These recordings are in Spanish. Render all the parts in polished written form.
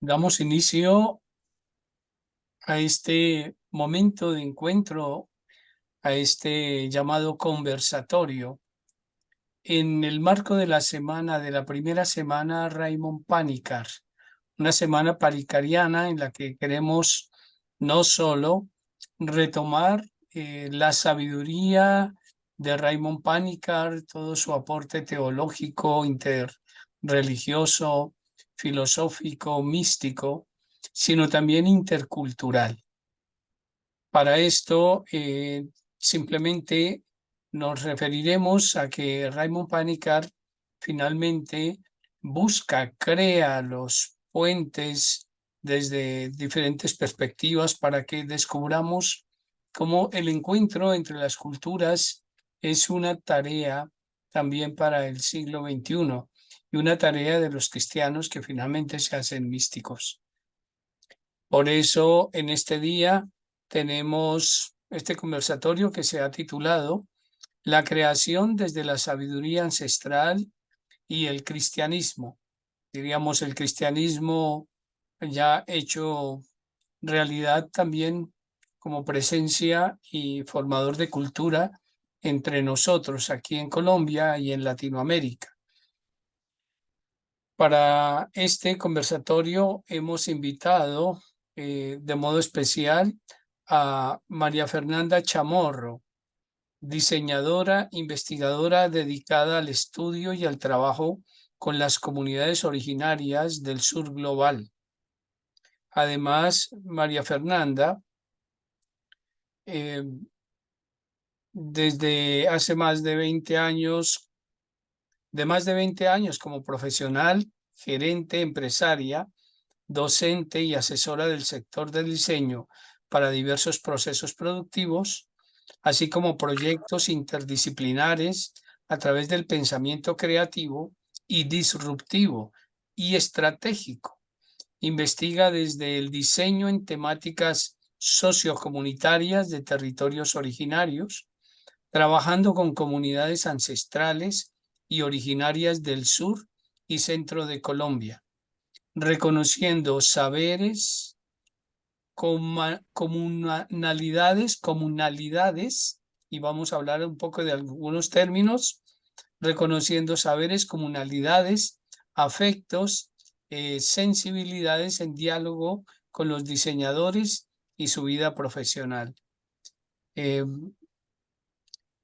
Damos inicio a este momento de encuentro, a este llamado conversatorio. En el marco de la semana, de la primera semana Raymond Panikkar, una semana panicariana en la que queremos no solo retomar la sabiduría de Raymond Panikkar, todo su aporte teológico, interreligioso, filosófico, místico, sino también intercultural. Para esto, simplemente nos referiremos a que Raymond Panikkar finalmente crea los puentes desde diferentes perspectivas para que descubramos cómo el encuentro entre las culturas es una tarea también para el siglo XXI y una tarea de los cristianos que finalmente se hacen místicos. Por eso, en este día tenemos este conversatorio que se ha titulado La creación desde la sabiduría ancestral y el cristianismo. Diríamos el cristianismo ya hecho realidad también como presencia y formador de cultura entre nosotros aquí en Colombia y en Latinoamérica. Para este conversatorio hemos invitado de modo especial a María Fernanda Chamorro, diseñadora, investigadora dedicada al estudio y al trabajo con las comunidades originarias del sur global. Además, María Fernanda, eh, desde hace más de 20 años como profesional, gerente, empresaria, docente y asesora del sector del diseño para diversos procesos productivos, así como proyectos interdisciplinares a través del pensamiento creativo y disruptivo y estratégico. Investiga desde el diseño en temáticas sociocomunitarias de territorios originarios, trabajando con comunidades ancestrales y originarias del sur y centro de Colombia, reconociendo saberes, comunalidades, y vamos a hablar un poco de algunos términos, reconociendo saberes, comunalidades, afectos, sensibilidades en diálogo con los diseñadores y su vida profesional. Eh,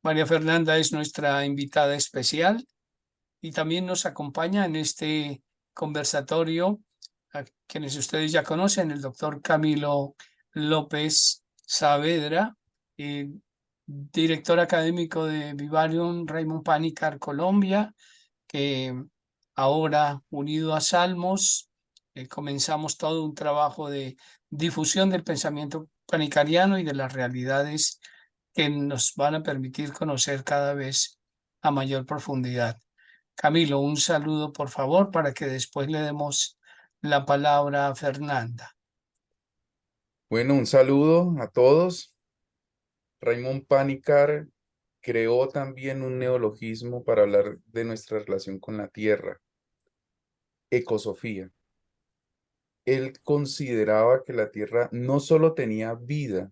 María Fernanda es nuestra invitada especial y también nos acompaña en este conversatorio a quienes ustedes ya conocen, el doctor Camilo López Saavedra, eh, director académico de Vivarium Raymond Panikkar Colombia, que ahora unido a Salmos, comenzamos todo un trabajo de difusión del pensamiento panicariano y de las realidades que nos van a permitir conocer cada vez a mayor profundidad. Camilo, un saludo por favor para que después le demos la palabra a Fernanda. Bueno, un saludo a todos. Raymond Panikkar creó también un neologismo para hablar de nuestra relación con la tierra, ecosofía. Él consideraba que la tierra no solo tenía vida,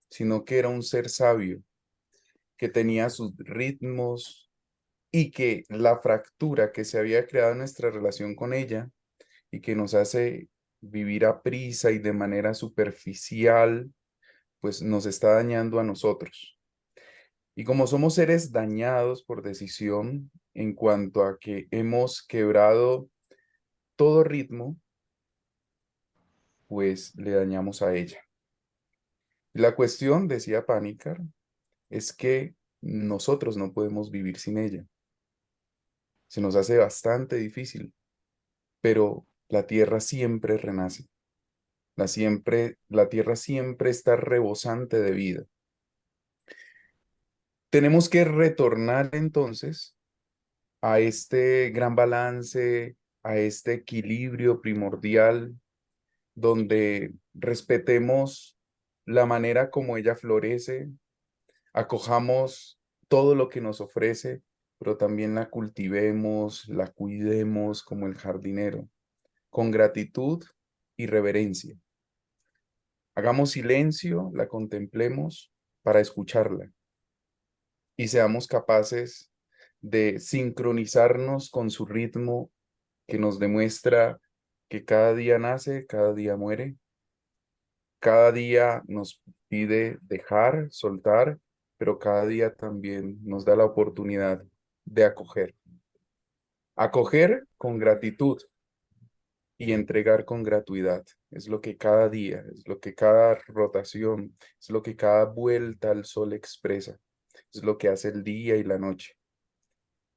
sino que era un ser sabio, que tenía sus ritmos y que la fractura que se había creado en nuestra relación con ella y que nos hace vivir a prisa y de manera superficial, pues nos está dañando a nosotros. Y como somos seres dañados por decisión en cuanto a que hemos quebrado todo ritmo, pues le dañamos a ella. La cuestión, decía Panikkar, es que nosotros no podemos vivir sin ella. Se nos hace bastante difícil, pero la tierra siempre renace. La tierra siempre está rebosante de vida. Tenemos que retornar entonces a este gran balance, a este equilibrio primordial, donde respetemos la manera como ella florece, acojamos todo lo que nos ofrece, pero también la cultivemos, la cuidemos como el jardinero, con gratitud y reverencia. Hagamos silencio, la contemplemos para escucharla y seamos capaces de sincronizarnos con su ritmo que nos demuestra que cada día nace, cada día muere, cada día nos pide dejar, soltar, pero cada día también nos da la oportunidad de acoger. Acoger con gratitud y entregar con gratuidad. Es lo que cada día, es lo que cada rotación, es lo que cada vuelta al sol expresa. Es lo que hace el día y la noche.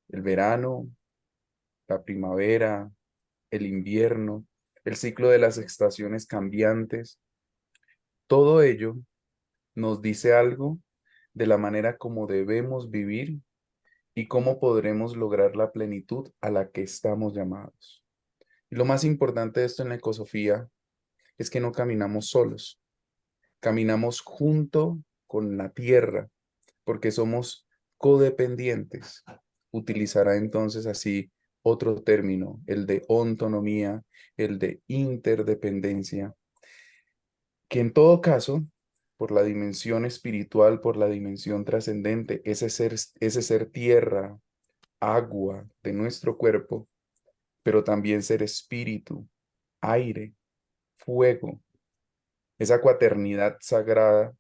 El verano, la primavera, el invierno, el ciclo de las estaciones cambiantes, todo ello nos dice algo de la manera como debemos vivir y cómo podremos lograr la plenitud a la que estamos llamados. Y lo más importante de esto en la ecosofía es que no caminamos solos, caminamos junto con la tierra, porque somos codependientes. Utilizará entonces así otro término, el de ontonomía, el de interdependencia, que en todo caso, por la dimensión espiritual, por la dimensión trascendente, ese ser tierra, agua de nuestro cuerpo, pero también ser espíritu, aire, fuego, esa cuaternidad sagrada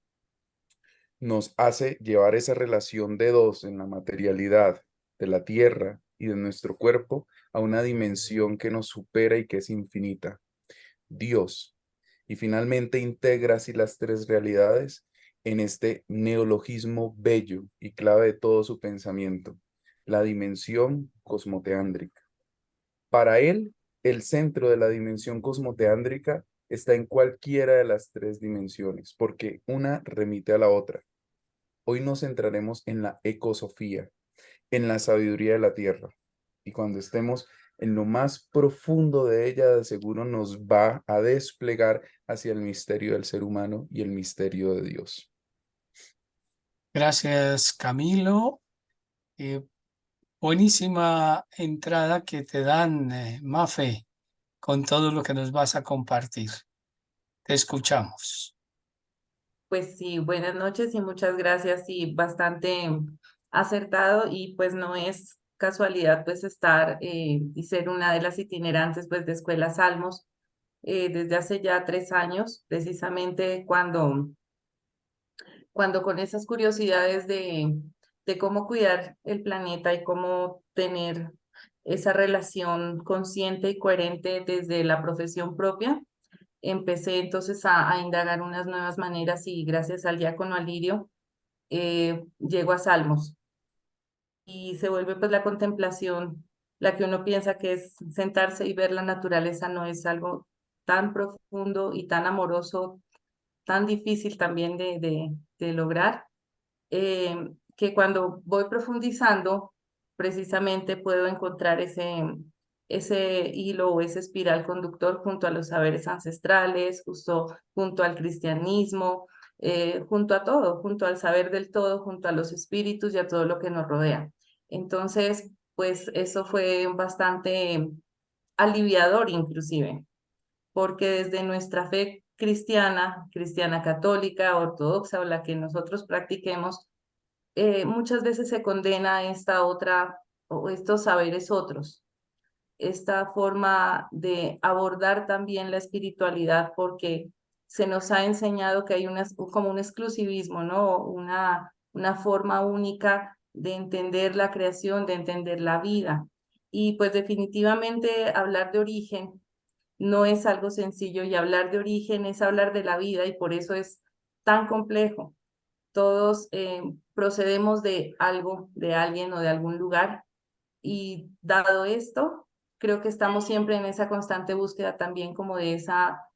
nos hace llevar esa relación de dos en la materialidad de la tierra y de nuestro cuerpo a una dimensión que nos supera y que es infinita, Dios. Y finalmente integra así las tres realidades en este neologismo bello y clave de todo su pensamiento, la dimensión cosmoteándrica. Para él, el centro de la dimensión cosmoteándrica está en cualquiera de las tres dimensiones, porque una remite a la otra. Hoy nos centraremos en la ecosofía, en la sabiduría de la tierra. Y cuando estemos en lo más profundo de ella, de seguro nos va a desplegar hacia el misterio del ser humano y el misterio de Dios. Gracias, Camilo. Eh, Buenísima entrada que te dan, Mafe, con todo lo que nos vas a compartir. Te escuchamos. Pues sí, buenas noches y muchas gracias y bastante acertado y pues no es casualidad pues estar y ser una de las itinerantes pues de Escuela Salmos desde hace ya 3 años, precisamente cuando con esas curiosidades de cómo cuidar el planeta y cómo tener esa relación consciente y coherente desde la profesión propia, empecé entonces a indagar unas nuevas maneras y gracias al diácono Alirio llego a Salmos y se vuelve pues la contemplación, la que uno piensa que es sentarse y ver la naturaleza, no es algo tan profundo y tan amoroso, tan difícil también de lograr, que cuando voy profundizando, precisamente puedo encontrar ese hilo o ese espiral conductor junto a los saberes ancestrales, justo junto al cristianismo, junto a todo, junto al saber del todo, junto a los espíritus y a todo lo que nos rodea. Entonces, pues eso fue bastante aliviador inclusive, porque desde nuestra fe cristiana, cristiana católica, ortodoxa o la que nosotros practiquemos, muchas veces se condena esta otra o estos saberes otros, esta forma de abordar también la espiritualidad, porque se nos ha enseñado que hay como un exclusivismo, ¿no? Una forma única de entender la creación, de entender la vida. Y pues definitivamente hablar de origen no es algo sencillo y hablar de origen es hablar de la vida y por eso es tan complejo. Todos procedemos de algo, de alguien o de algún lugar y dado esto, creo que estamos siempre en esa constante búsqueda también como de esa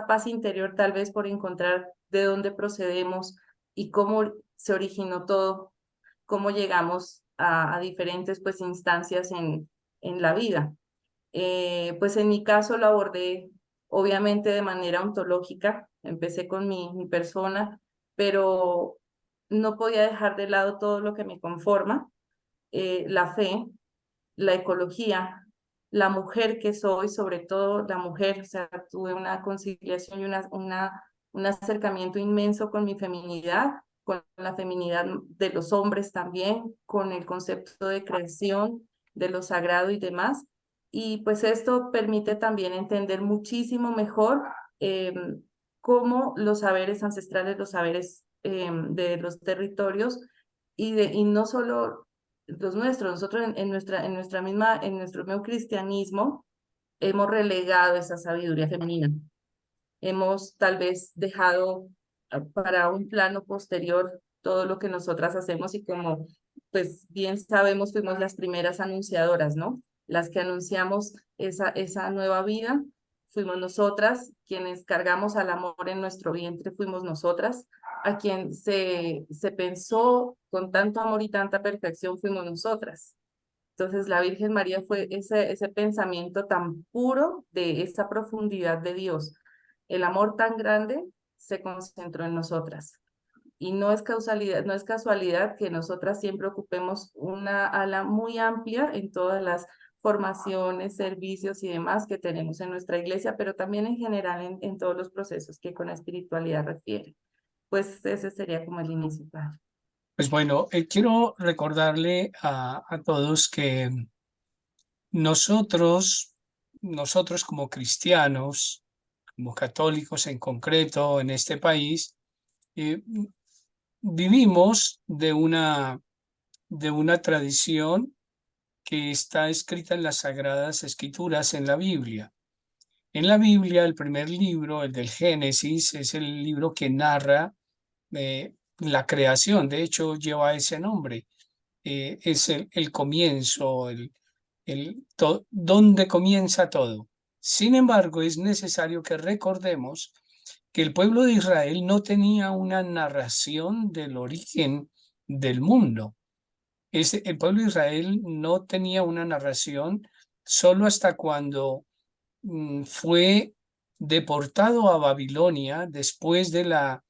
paz interior, tal vez por encontrar de dónde procedemos y cómo se originó todo, cómo llegamos a diferentes pues instancias en la vida. Pues en mi caso lo abordé obviamente de manera ontológica, empecé con mi persona, pero no podía dejar de lado todo lo que me conforma, la fe, la ecología, la mujer que soy, sobre todo la mujer, o sea, tuve una conciliación y un acercamiento inmenso con mi feminidad, con la feminidad de los hombres también, con el concepto de creación, de lo sagrado y demás. Y pues esto permite también entender muchísimo mejor cómo los saberes ancestrales, los saberes de los territorios y no solo los nuestros, nosotros en nuestro mismo cristianismo hemos relegado esa sabiduría femenina. Hemos tal vez dejado para un plano posterior todo lo que nosotras hacemos y como pues bien sabemos fuimos las primeras anunciadoras, ¿no? Las que anunciamos esa nueva vida, fuimos nosotras, quienes cargamos al amor en nuestro vientre, fuimos nosotras, a quien se pensó con tanto amor y tanta perfección, fuimos nosotras. Entonces la Virgen María fue ese pensamiento tan puro de esa profundidad de Dios. El amor tan grande se concentró en nosotras. Y no es causalidad, no es casualidad que nosotras siempre ocupemos una ala muy amplia en todas las formaciones, servicios y demás que tenemos en nuestra iglesia, pero también en general en todos los procesos que con la espiritualidad refiere. Pues ese sería como el inicio, padre. Pues bueno, quiero recordarle a todos que nosotros como cristianos, como católicos en concreto en este país, eh, vivimos de una tradición que está escrita en las Sagradas Escrituras, en la Biblia. En la Biblia, el primer libro, el del Génesis, es el libro que narra la creación. De hecho, lleva ese nombre. Es el comienzo, donde comienza todo. Sin embargo, es necesario que recordemos que el pueblo de Israel no tenía una narración del origen del mundo. El pueblo de Israel no tenía una narración solo hasta cuando fue deportado a Babilonia después de la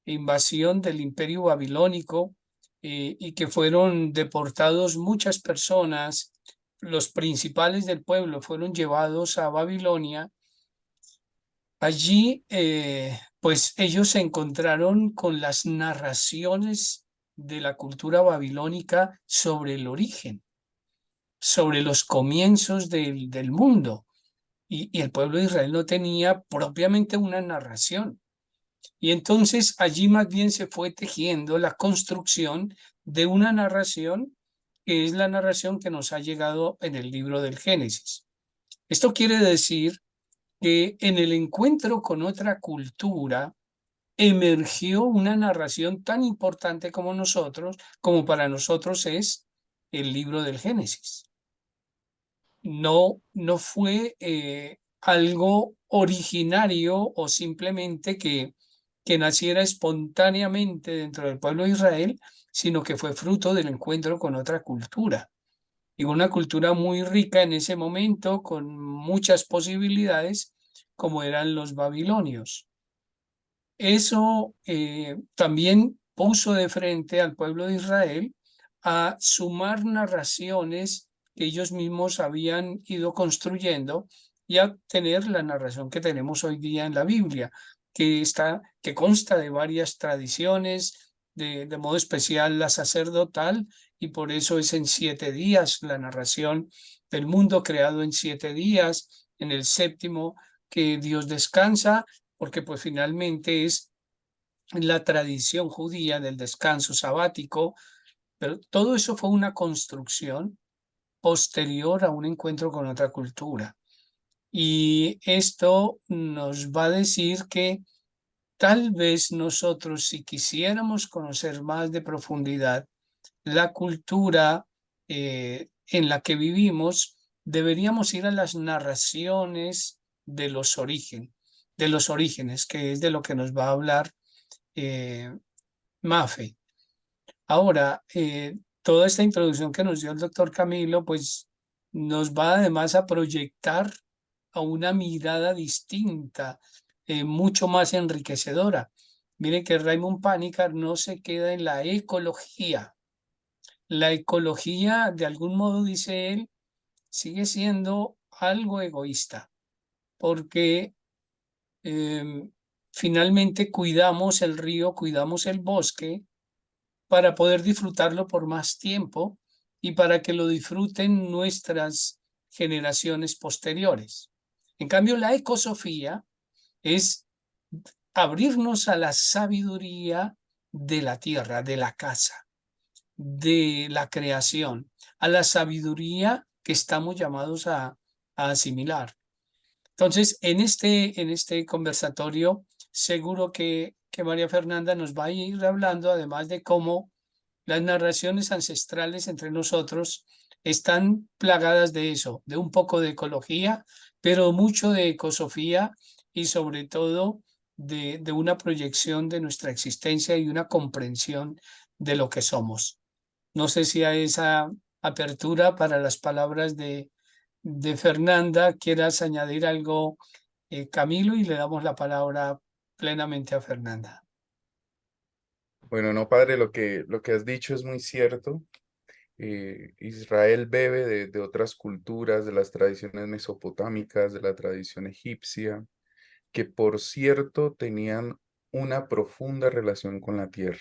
invasión del imperio babilónico, y que fueron deportados muchas personas. Los principales del pueblo fueron llevados a Babilonia. Allí, pues ellos se encontraron con las narraciones de la cultura babilónica sobre el origen, sobre los comienzos del mundo. Y el pueblo de Israel no tenía propiamente una narración. Y entonces allí más bien se fue tejiendo la construcción de una narración que es la narración que nos ha llegado en el libro del Génesis. Esto quiere decir que en el encuentro con otra cultura emergió una narración tan importante como para nosotros es el libro del Génesis. No fue algo originario o simplemente que naciera espontáneamente dentro del pueblo de Israel, sino que fue fruto del encuentro con otra cultura. Y una cultura muy rica en ese momento, con muchas posibilidades, como eran los babilonios. Eso también puso de frente al pueblo de Israel a sumar narraciones que ellos mismos habían ido construyendo y a tener la narración que tenemos hoy día en la Biblia, que consta de varias tradiciones, de modo especial la sacerdotal, y por eso es en 7 días la narración del mundo creado en 7 días, en el séptimo que Dios descansa, porque pues finalmente es la tradición judía del descanso sabático, pero todo eso fue una construcción posterior a un encuentro con otra cultura. Y esto nos va a decir que tal vez nosotros, si quisiéramos conocer más de profundidad la cultura en la que vivimos, deberíamos ir a las narraciones de los orígenes, que es de lo que nos va a hablar Mafe. Ahora, toda esta introducción que nos dio el doctor Camilo, pues nos va además a proyectar a una mirada distinta, mucho más enriquecedora. Miren que Raymond Panikkar no se queda en la ecología. La ecología, de algún modo, dice él, sigue siendo algo egoísta, porque finalmente cuidamos el río, cuidamos el bosque para poder disfrutarlo por más tiempo y para que lo disfruten nuestras generaciones posteriores. En cambio, la ecosofía es abrirnos a la sabiduría de la tierra, de la casa, de la creación, a la sabiduría que estamos llamados a asimilar. Entonces, en este conversatorio, seguro que María Fernanda nos va a ir hablando, además de cómo las narraciones ancestrales entre nosotros están plagadas de eso, de un poco de ecología, pero mucho de ecosofía y sobre todo de una proyección de nuestra existencia y una comprensión de lo que somos. No sé si a esa apertura para las palabras de Fernanda quieras añadir algo, Camilo, y le damos la palabra plenamente a Fernanda. Bueno, no, padre, lo que has dicho es muy cierto. Israel bebe de otras culturas, de las tradiciones mesopotámicas, de la tradición egipcia, que por cierto tenían una profunda relación con la tierra.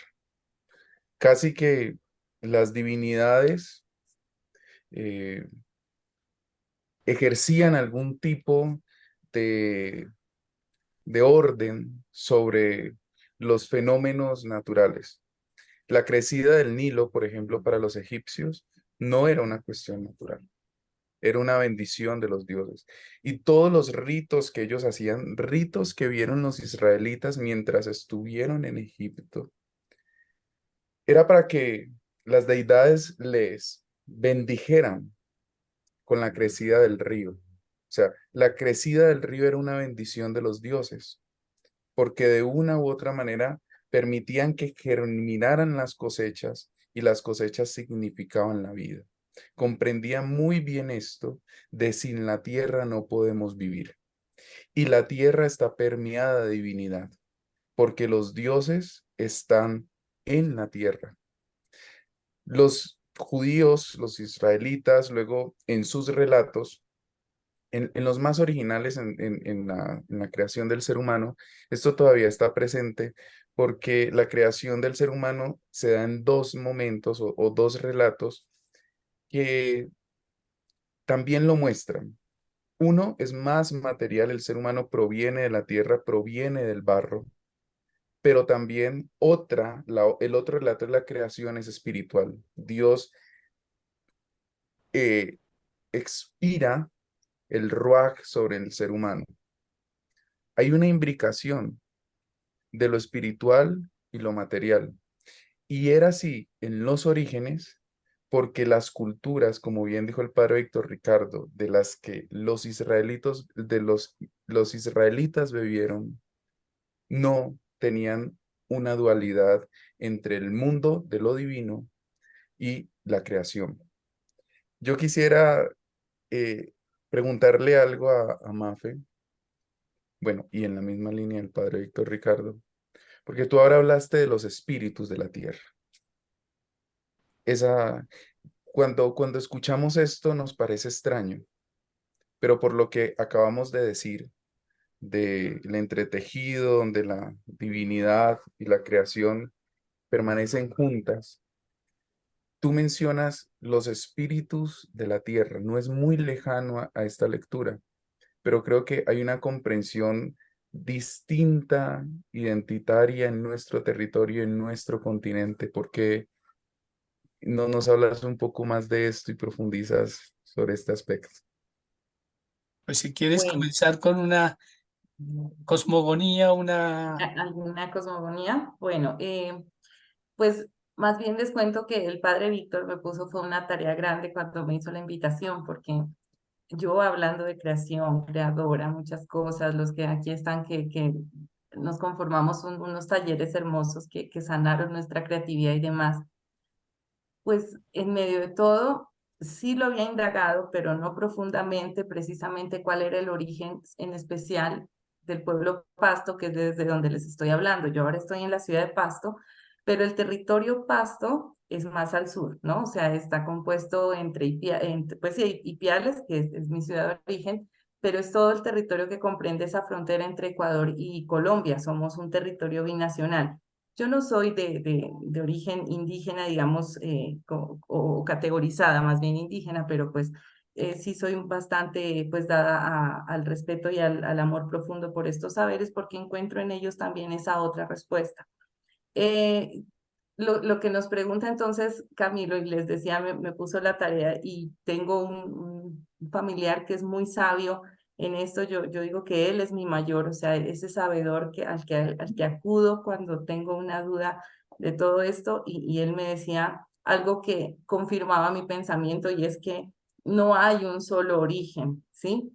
Casi que las divinidades eh, ejercían algún tipo de, de orden sobre los fenómenos naturales. La crecida del Nilo, por ejemplo, para los egipcios, no era una cuestión natural, era una bendición de los dioses. Y todos los ritos que ellos hacían, ritos que vieron los israelitas mientras estuvieron en Egipto, era para que las deidades les bendijeran con la crecida del río. O sea, la crecida del río era una bendición de los dioses, porque de una u otra manera permitían que germinaran las cosechas y las cosechas significaban la vida. Comprendía muy bien esto de sin la tierra no podemos vivir. Y la tierra está permeada de divinidad, porque los dioses están en la tierra. Los judíos, los israelitas, luego en sus relatos, en los más originales en la creación del ser humano, esto todavía está presente porque la creación del ser humano se da en dos momentos o dos relatos que también lo muestran. Uno es más material, el ser humano proviene de la tierra, proviene del barro, pero también el otro relato es la creación es espiritual. Dios eh, expira el ruaj sobre el ser humano. Hay una imbricación de lo espiritual y lo material. Y era así en los orígenes porque las culturas, como bien dijo el padre Víctor Ricardo, de las que los israelitas bebieron, no tenían una dualidad entre el mundo de lo divino y la creación. Yo quisiera eh, preguntarle algo a Mafe, bueno, y en la misma línea del padre Víctor Ricardo, porque tú ahora hablaste de los espíritus de la tierra. Esa, cuando escuchamos esto nos parece extraño, pero por lo que acabamos de decir, del entretejido, donde la divinidad y la creación permanecen juntas, tú mencionas los espíritus de la tierra. No es muy lejano a esta lectura, pero creo que hay una comprensión distinta, identitaria en nuestro territorio, en nuestro continente, porque no nos hablas un poco más de esto y profundizas sobre este aspecto. Pues si quieres Bueno, comenzar con una cosmogonía, una... ¿alguna cosmogonía? Bueno, pues más bien les cuento que el padre Víctor me puso, fue una tarea grande cuando me hizo la invitación, porque yo hablando de creación, creadora, muchas cosas, los que aquí están, que nos conformamos unos talleres hermosos que sanaron nuestra creatividad y demás, pues en medio de todo, sí lo había indagado, pero no profundamente, precisamente cuál era el origen en especial del pueblo Pasto, que es desde donde les estoy hablando. Yo ahora estoy en la ciudad de Pasto, pero el territorio Pasto es más al sur, ¿no? O sea, está compuesto entre pues sí, Ipiales, que es mi ciudad de origen, pero es todo el territorio que comprende esa frontera entre Ecuador y Colombia. Somos un territorio binacional. Yo no soy de origen indígena, digamos, o categorizada, más bien indígena, pero pues sí soy bastante pues dada al respeto y al amor profundo por estos saberes, porque encuentro en ellos también esa otra respuesta. Eh, lo que nos pregunta entonces Camilo, y les decía, me puso la tarea, y tengo un familiar que es muy sabio en esto. Yo digo que él es mi mayor, o sea, ese sabedor al que acudo cuando tengo una duda de todo esto, y él me decía algo que confirmaba mi pensamiento, y es que no hay un solo origen, ¿sí?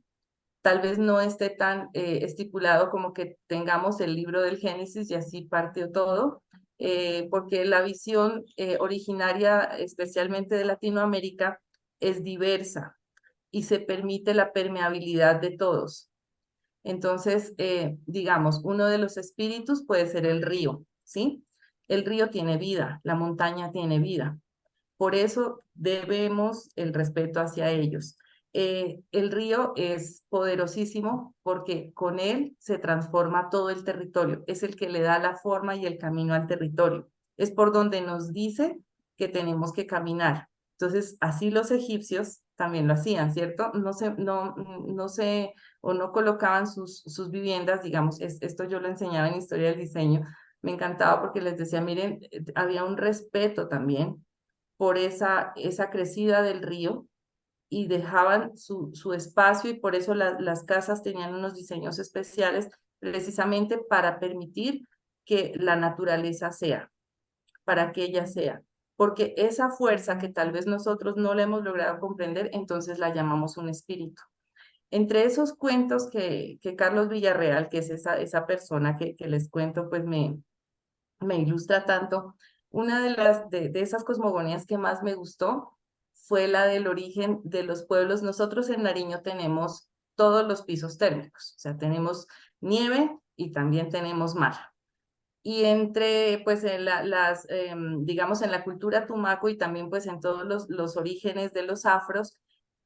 Tal vez no esté tan estipulado como que tengamos el libro del Génesis y así partió todo, porque la visión originaria, especialmente de Latinoamérica, es diversa y se permite la permeabilidad de todos. Entonces, digamos, uno de los espíritus puede ser el río, ¿sí? El río tiene vida, la montaña tiene vida. Por eso debemos el respeto hacia ellos. El río es poderosísimo porque con él se transforma todo el territorio. Es el que le da la forma y el camino al territorio. Es por donde nos dice que tenemos que caminar. Entonces, así los egipcios también lo hacían, ¿cierto? No se o no colocaban sus viviendas, digamos, esto yo lo enseñaba en Historia del Diseño. Me encantaba porque les decía, miren, había un respeto también por esa crecida del río, y dejaban su espacio, y por eso las casas tenían unos diseños especiales precisamente para permitir que la naturaleza sea, para que ella sea. Porque esa fuerza que tal vez nosotros no le hemos logrado comprender, entonces la llamamos un espíritu. Entre esos cuentos que Carlos Villarreal, que es esa persona que les cuento, pues me ilustra tanto. Una de esas cosmogonías que más me gustó fue la del origen de los pueblos. Nosotros en Nariño tenemos todos los pisos térmicos, o sea, tenemos nieve y también tenemos mar. Y entre, pues, digamos, en la cultura tumaco, y también, pues, en todos los orígenes de los afros,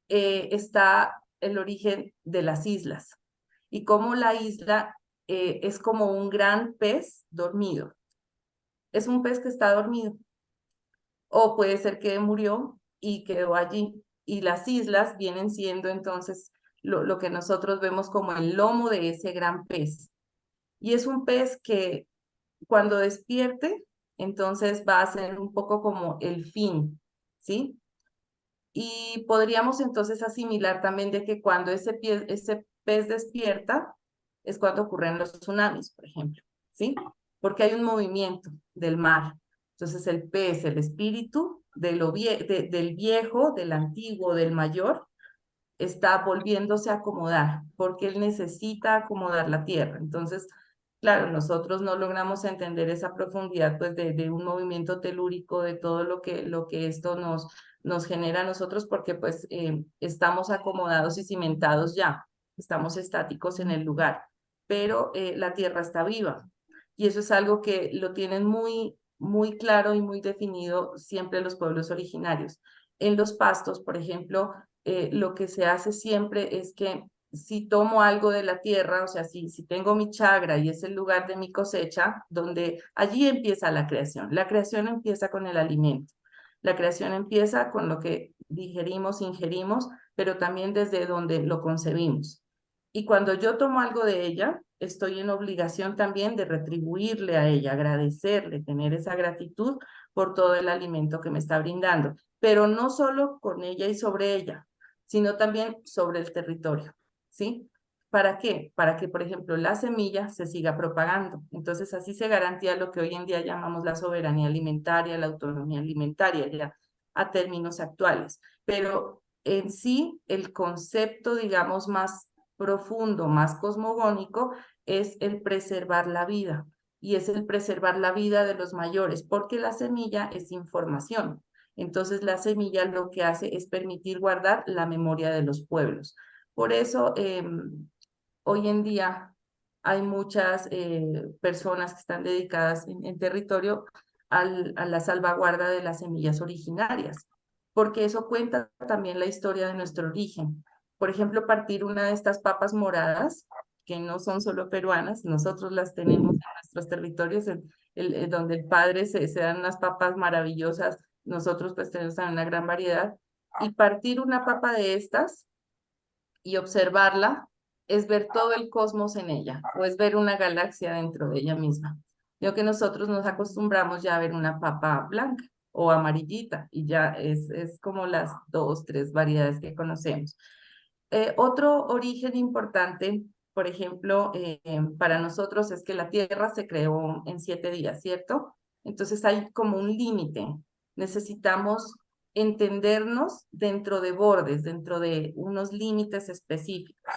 está el origen de las islas. Y cómo la isla es como un gran pez dormido. Es un pez que está dormido, o puede ser que murió y quedó allí. Y las islas vienen siendo entonces lo que nosotros vemos como el lomo de ese gran pez. Y es un pez que cuando despierte, entonces va a ser un poco como el fin, ¿sí? Y podríamos entonces asimilar también de que cuando ese pez despierta es cuando ocurren los tsunamis, por ejemplo, ¿sí? Porque hay un movimiento del mar. Entonces el pez, el espíritu del viejo, del antiguo, del mayor, está volviéndose a acomodar, porque él necesita acomodar la tierra. Entonces, claro, nosotros no logramos entender esa profundidad, pues, de un movimiento telúrico, de todo lo que esto nos genera a nosotros, porque pues estamos acomodados y cimentados ya, estamos estáticos en el lugar, pero la tierra está viva, y eso es algo que lo tienen muy, muy claro y muy definido siempre los pueblos originarios. En los pastos, por ejemplo, lo que se hace siempre es que si tomo algo de la tierra, o sea, si tengo mi chagra y es el lugar de mi cosecha, donde allí empieza la creación. La creación empieza con el alimento. La creación empieza con lo que digerimos, ingerimos, pero también desde donde lo concebimos. Y cuando yo tomo algo de ella, estoy en obligación también de retribuirle a ella, agradecerle, tener esa gratitud por todo el alimento que me está brindando, pero no solo con ella y sobre ella, sino también sobre el territorio, ¿sí? ¿Para qué? Para que, por ejemplo, la semilla se siga propagando. Entonces, así se garantía lo que hoy en día llamamos la soberanía alimentaria, la autonomía alimentaria, ya a términos actuales. Pero en sí, el concepto, digamos, más profundo, más cosmogónico, es el preservar la vida, y es el preservar la vida de los mayores, porque la semilla es información. Entonces, la semilla lo que hace es permitir guardar la memoria de los pueblos. Por eso, hoy en día hay muchas personas que están dedicadas en territorio a la salvaguarda de las semillas originarias, porque eso cuenta también la historia de nuestro origen. Por ejemplo, partir una de estas papas moradas, que no son solo peruanas, nosotros las tenemos en nuestros territorios, donde el padre se dan unas papas maravillosas, nosotros pues tenemos también una gran variedad, y partir una papa de estas y observarla es ver todo el cosmos en ella, o es ver una galaxia dentro de ella misma. Yo que nosotros nos acostumbramos ya a ver una papa blanca o amarillita, y ya es como las 2, 3 variedades que conocemos. Otro origen importante, por ejemplo, para nosotros es que la Tierra se creó en 7 días, ¿cierto? Entonces hay como un límite. Necesitamos entendernos dentro de bordes, dentro de unos límites específicos.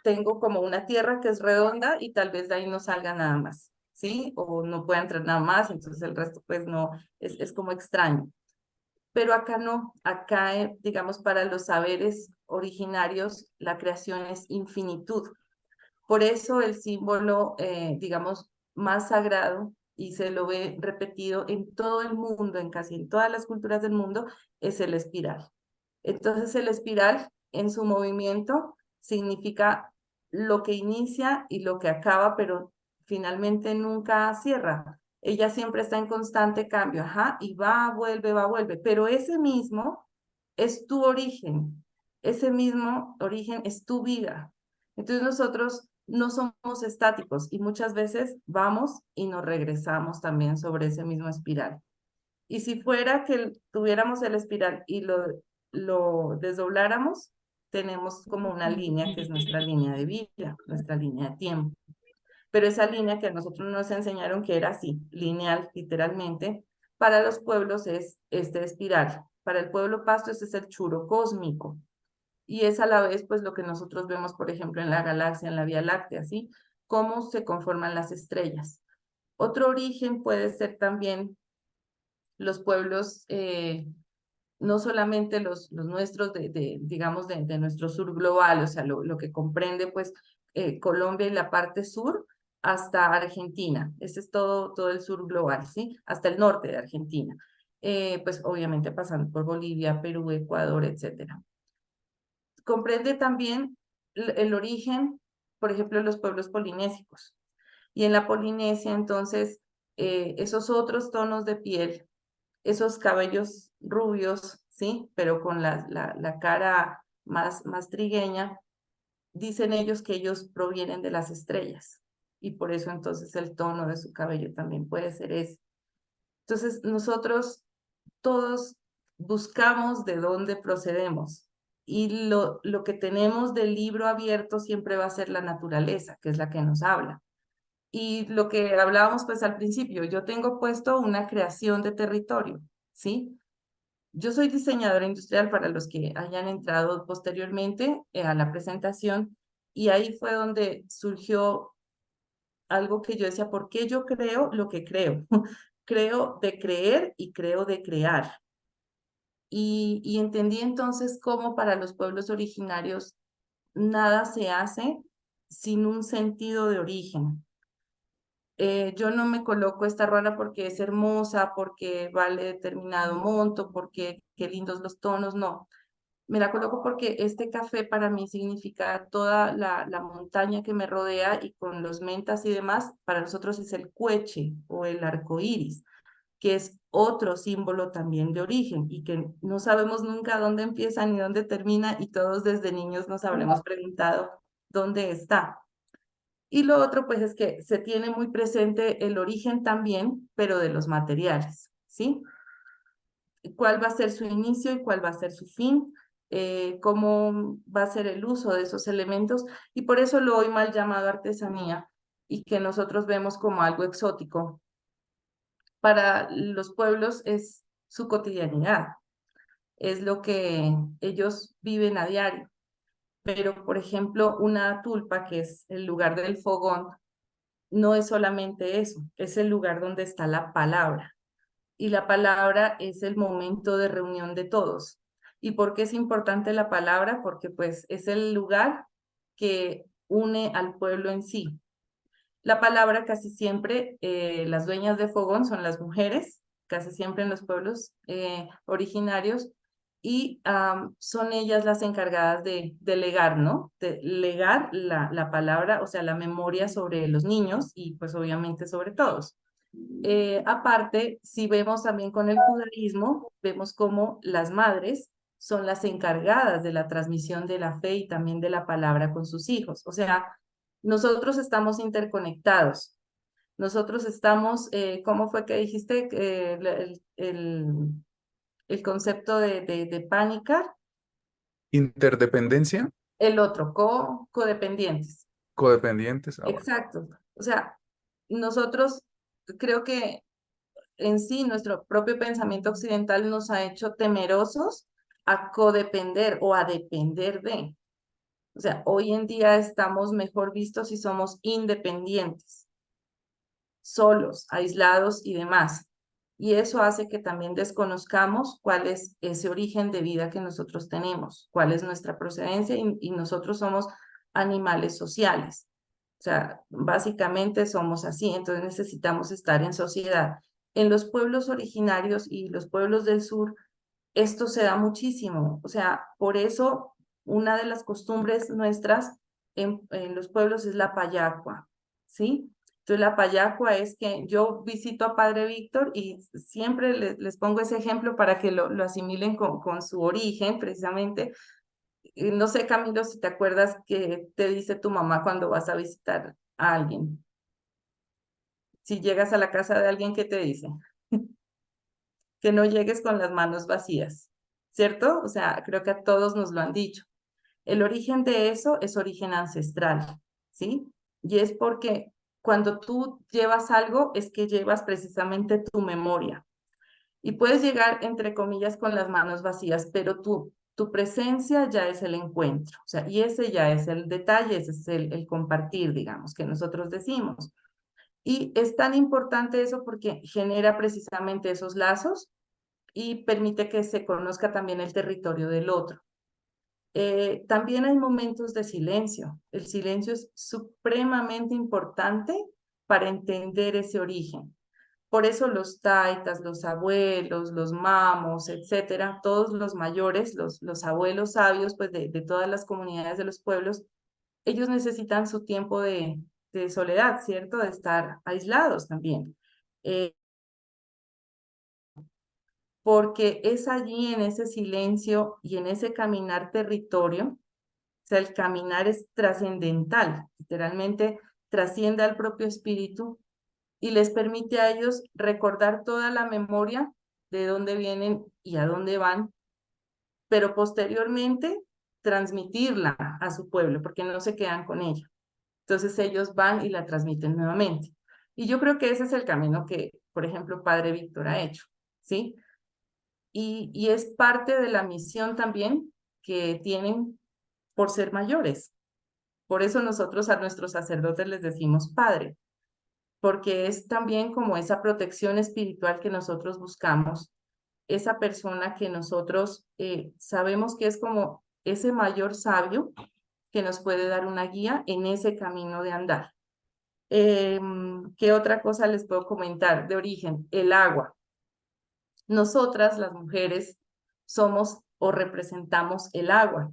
Tengo como una Tierra que es redonda y tal vez de ahí no salga nada más, ¿sí? O no pueda entrar nada más, entonces el resto pues no, es como extraño. Pero acá no, acá, digamos, para los saberes originarios, la creación es infinitud. Por eso el símbolo, digamos, más sagrado, y se lo ve repetido en todo el mundo, en casi en todas las culturas del mundo, es el espiral. Entonces el espiral en su movimiento significa lo que inicia y lo que acaba, pero finalmente nunca cierra. Ella siempre está en constante cambio, ajá, y va, vuelve, pero ese mismo es tu origen, ese mismo origen es tu vida. Entonces nosotros no somos estáticos y muchas veces vamos y nos regresamos también sobre ese mismo espiral. Y si fuera que tuviéramos el espiral y lo desdobláramos, tenemos como una línea que es nuestra línea de vida, nuestra línea de tiempo. Pero esa línea que a nosotros nos enseñaron que era así, lineal, literalmente, para los pueblos es este espiral. Para el pueblo Pasto ese es el churo cósmico. Y es a la vez, pues, lo que nosotros vemos, por ejemplo, en la galaxia, en la Vía Láctea, ¿sí? Cómo se conforman las estrellas. Otro origen puede ser también los pueblos, no solamente los nuestros, digamos, de nuestro sur global, o sea, lo que comprende, pues, Colombia y la parte sur, hasta Argentina. Ese es todo el sur global, ¿sí? Hasta el norte de Argentina. Pues, obviamente, pasando por Bolivia, Perú, Ecuador, etcétera. Comprende también el origen, por ejemplo, de los pueblos polinésicos. Y en la Polinesia, entonces, esos otros tonos de piel, esos cabellos rubios, ¿sí? Pero con la cara más trigueña, dicen ellos que ellos provienen de las estrellas. Y por eso entonces el tono de su cabello también puede ser ese. Entonces, nosotros todos buscamos de dónde procedemos. Y lo que tenemos del libro abierto siempre va a ser la naturaleza, que es la que nos habla. Y lo que hablábamos pues al principio, yo tengo puesto una creación de territorio, ¿sí? Yo soy diseñadora industrial para los que hayan entrado posteriormente a la presentación, y ahí fue donde surgió algo que yo decía, ¿por qué yo creo lo que creo? Creo de creer y creo de crear. Y entendí entonces cómo para los pueblos originarios nada se hace sin un sentido de origen. Yo no me coloco esta ruana porque es hermosa, porque vale determinado monto, porque qué lindos los tonos, no. Me la coloco porque este café para mí significa toda la montaña que me rodea, y con los mentas y demás, para nosotros es el cueche o el arco iris, que es otro símbolo también de origen y que no sabemos nunca dónde empieza ni dónde termina, y todos desde niños nos habremos preguntado dónde está. Y lo otro, pues, es que se tiene muy presente el origen también, pero de los materiales, ¿sí? ¿Cuál va a ser su inicio y cuál va a ser su fin? ¿Cómo va a ser el uso de esos elementos? Y por eso lo hoy mal llamado artesanía, y que nosotros vemos como algo exótico. Para los pueblos es su cotidianidad, es lo que ellos viven a diario. Pero, por ejemplo, una tulpa, que es el lugar del fogón, no es solamente eso, es el lugar donde está la palabra. Y la palabra es el momento de reunión de todos. ¿Y por qué es importante la palabra? Porque pues es el lugar que une al pueblo en sí. La palabra casi siempre, las dueñas de fogón son las mujeres, casi siempre en los pueblos originarios, y son ellas las encargadas de legar, ¿no? De legar la palabra, o sea, la memoria sobre los niños y pues obviamente sobre todos. Aparte, si vemos también con el judaísmo, vemos cómo las madres son las encargadas de la transmisión de la fe y también de la palabra con sus hijos. O sea, nosotros estamos interconectados. Nosotros estamos, ¿cómo fue que dijiste? El concepto de pánica, Interdependencia, el otro, codependientes. codependientes. Ah, bueno. Exacto. O sea, nosotros creo que en sí nuestro propio pensamiento occidental nos ha hecho temerosos a codepender o a depender de. O sea, hoy en día estamos mejor vistos si somos independientes, solos, aislados y demás. Y eso hace que también desconozcamos cuál es ese origen de vida que nosotros tenemos, cuál es nuestra procedencia y nosotros somos animales sociales. O sea, básicamente somos así, entonces necesitamos estar en sociedad. En los pueblos originarios y los pueblos del sur, esto se da muchísimo. O sea, por eso una de las costumbres nuestras en los pueblos es la payacua, ¿sí? Entonces la payacua es que yo visito a Padre Víctor y siempre les pongo ese ejemplo para que lo asimilen con su origen, precisamente. No sé, Camilo, si te acuerdas que te dice tu mamá cuando vas a visitar a alguien. Si llegas a la casa de alguien, ¿qué te dice? Que no llegues con las manos vacías, ¿cierto? O sea, creo que a todos nos lo han dicho. El origen de eso es origen ancestral, ¿sí? Y es porque cuando tú llevas algo, es que llevas precisamente tu memoria. Y puedes llegar, entre comillas, con las manos vacías, pero tu presencia ya es el encuentro. O sea, y ese ya es el detalle, ese es el compartir, digamos, que nosotros decimos. Y es tan importante eso porque genera precisamente esos lazos y permite que se conozca también el territorio del otro. También hay momentos de silencio. El silencio es supremamente importante para entender ese origen. Por eso los taitas, los abuelos, los mamos, etcétera, todos los mayores, los abuelos sabios pues de todas las comunidades de los pueblos, ellos necesitan su tiempo de soledad, ¿cierto? De estar aislados también. Porque es allí en ese silencio y en ese caminar territorio, o sea, el caminar es trascendental, literalmente trasciende al propio espíritu y les permite a ellos recordar toda la memoria de dónde vienen y a dónde van, pero posteriormente transmitirla a su pueblo, porque no se quedan con ella. Entonces ellos van y la transmiten nuevamente. Y yo creo que ese es el camino que, por ejemplo, Padre Víctor ha hecho, ¿sí? Y es parte de la misión también que tienen por ser mayores. Por eso nosotros a nuestros sacerdotes les decimos Padre, porque es también como esa protección espiritual que nosotros buscamos, esa persona que nosotros sabemos que es como ese mayor sabio que nos puede dar una guía en ese camino de andar. ¿Qué otra cosa les puedo comentar de origen? El agua. Nosotras, las mujeres, somos o representamos el agua.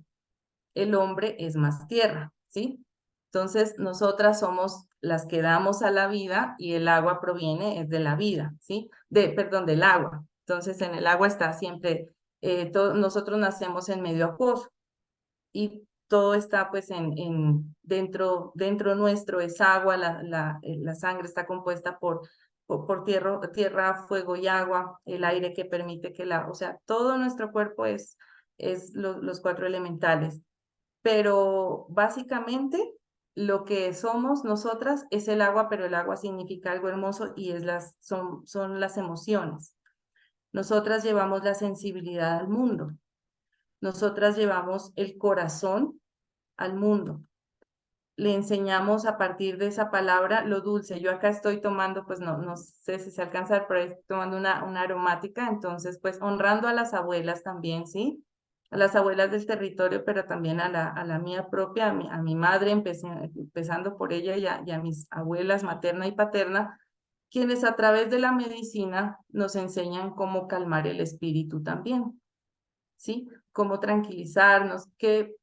El hombre es más tierra, ¿sí? Entonces, nosotras somos las que damos a la vida y el agua proviene es de la vida, ¿sí? Perdón, del agua. Entonces, en el agua está siempre, nosotros nacemos en medio acuoso y todo está pues dentro nuestro es agua, la sangre está compuesta por tierra, fuego y agua, el aire que permite o sea, todo nuestro cuerpo es los cuatro elementales. Pero básicamente lo que somos nosotras es el agua, pero el agua significa algo hermoso y son las emociones. Nosotras llevamos la sensibilidad al mundo. Nosotras llevamos el corazón al mundo. Le enseñamos a partir de esa palabra lo dulce. Yo acá estoy tomando, pues no sé si se alcanza, pero estoy tomando una aromática, entonces pues honrando a las abuelas también, ¿sí? a las abuelas del territorio, pero también a la mía propia, a mi madre, empezando por ella y a mis abuelas materna y paterna, quienes a través de la medicina nos enseñan cómo calmar el espíritu también, ¿sí? Cómo tranquilizarnos, qué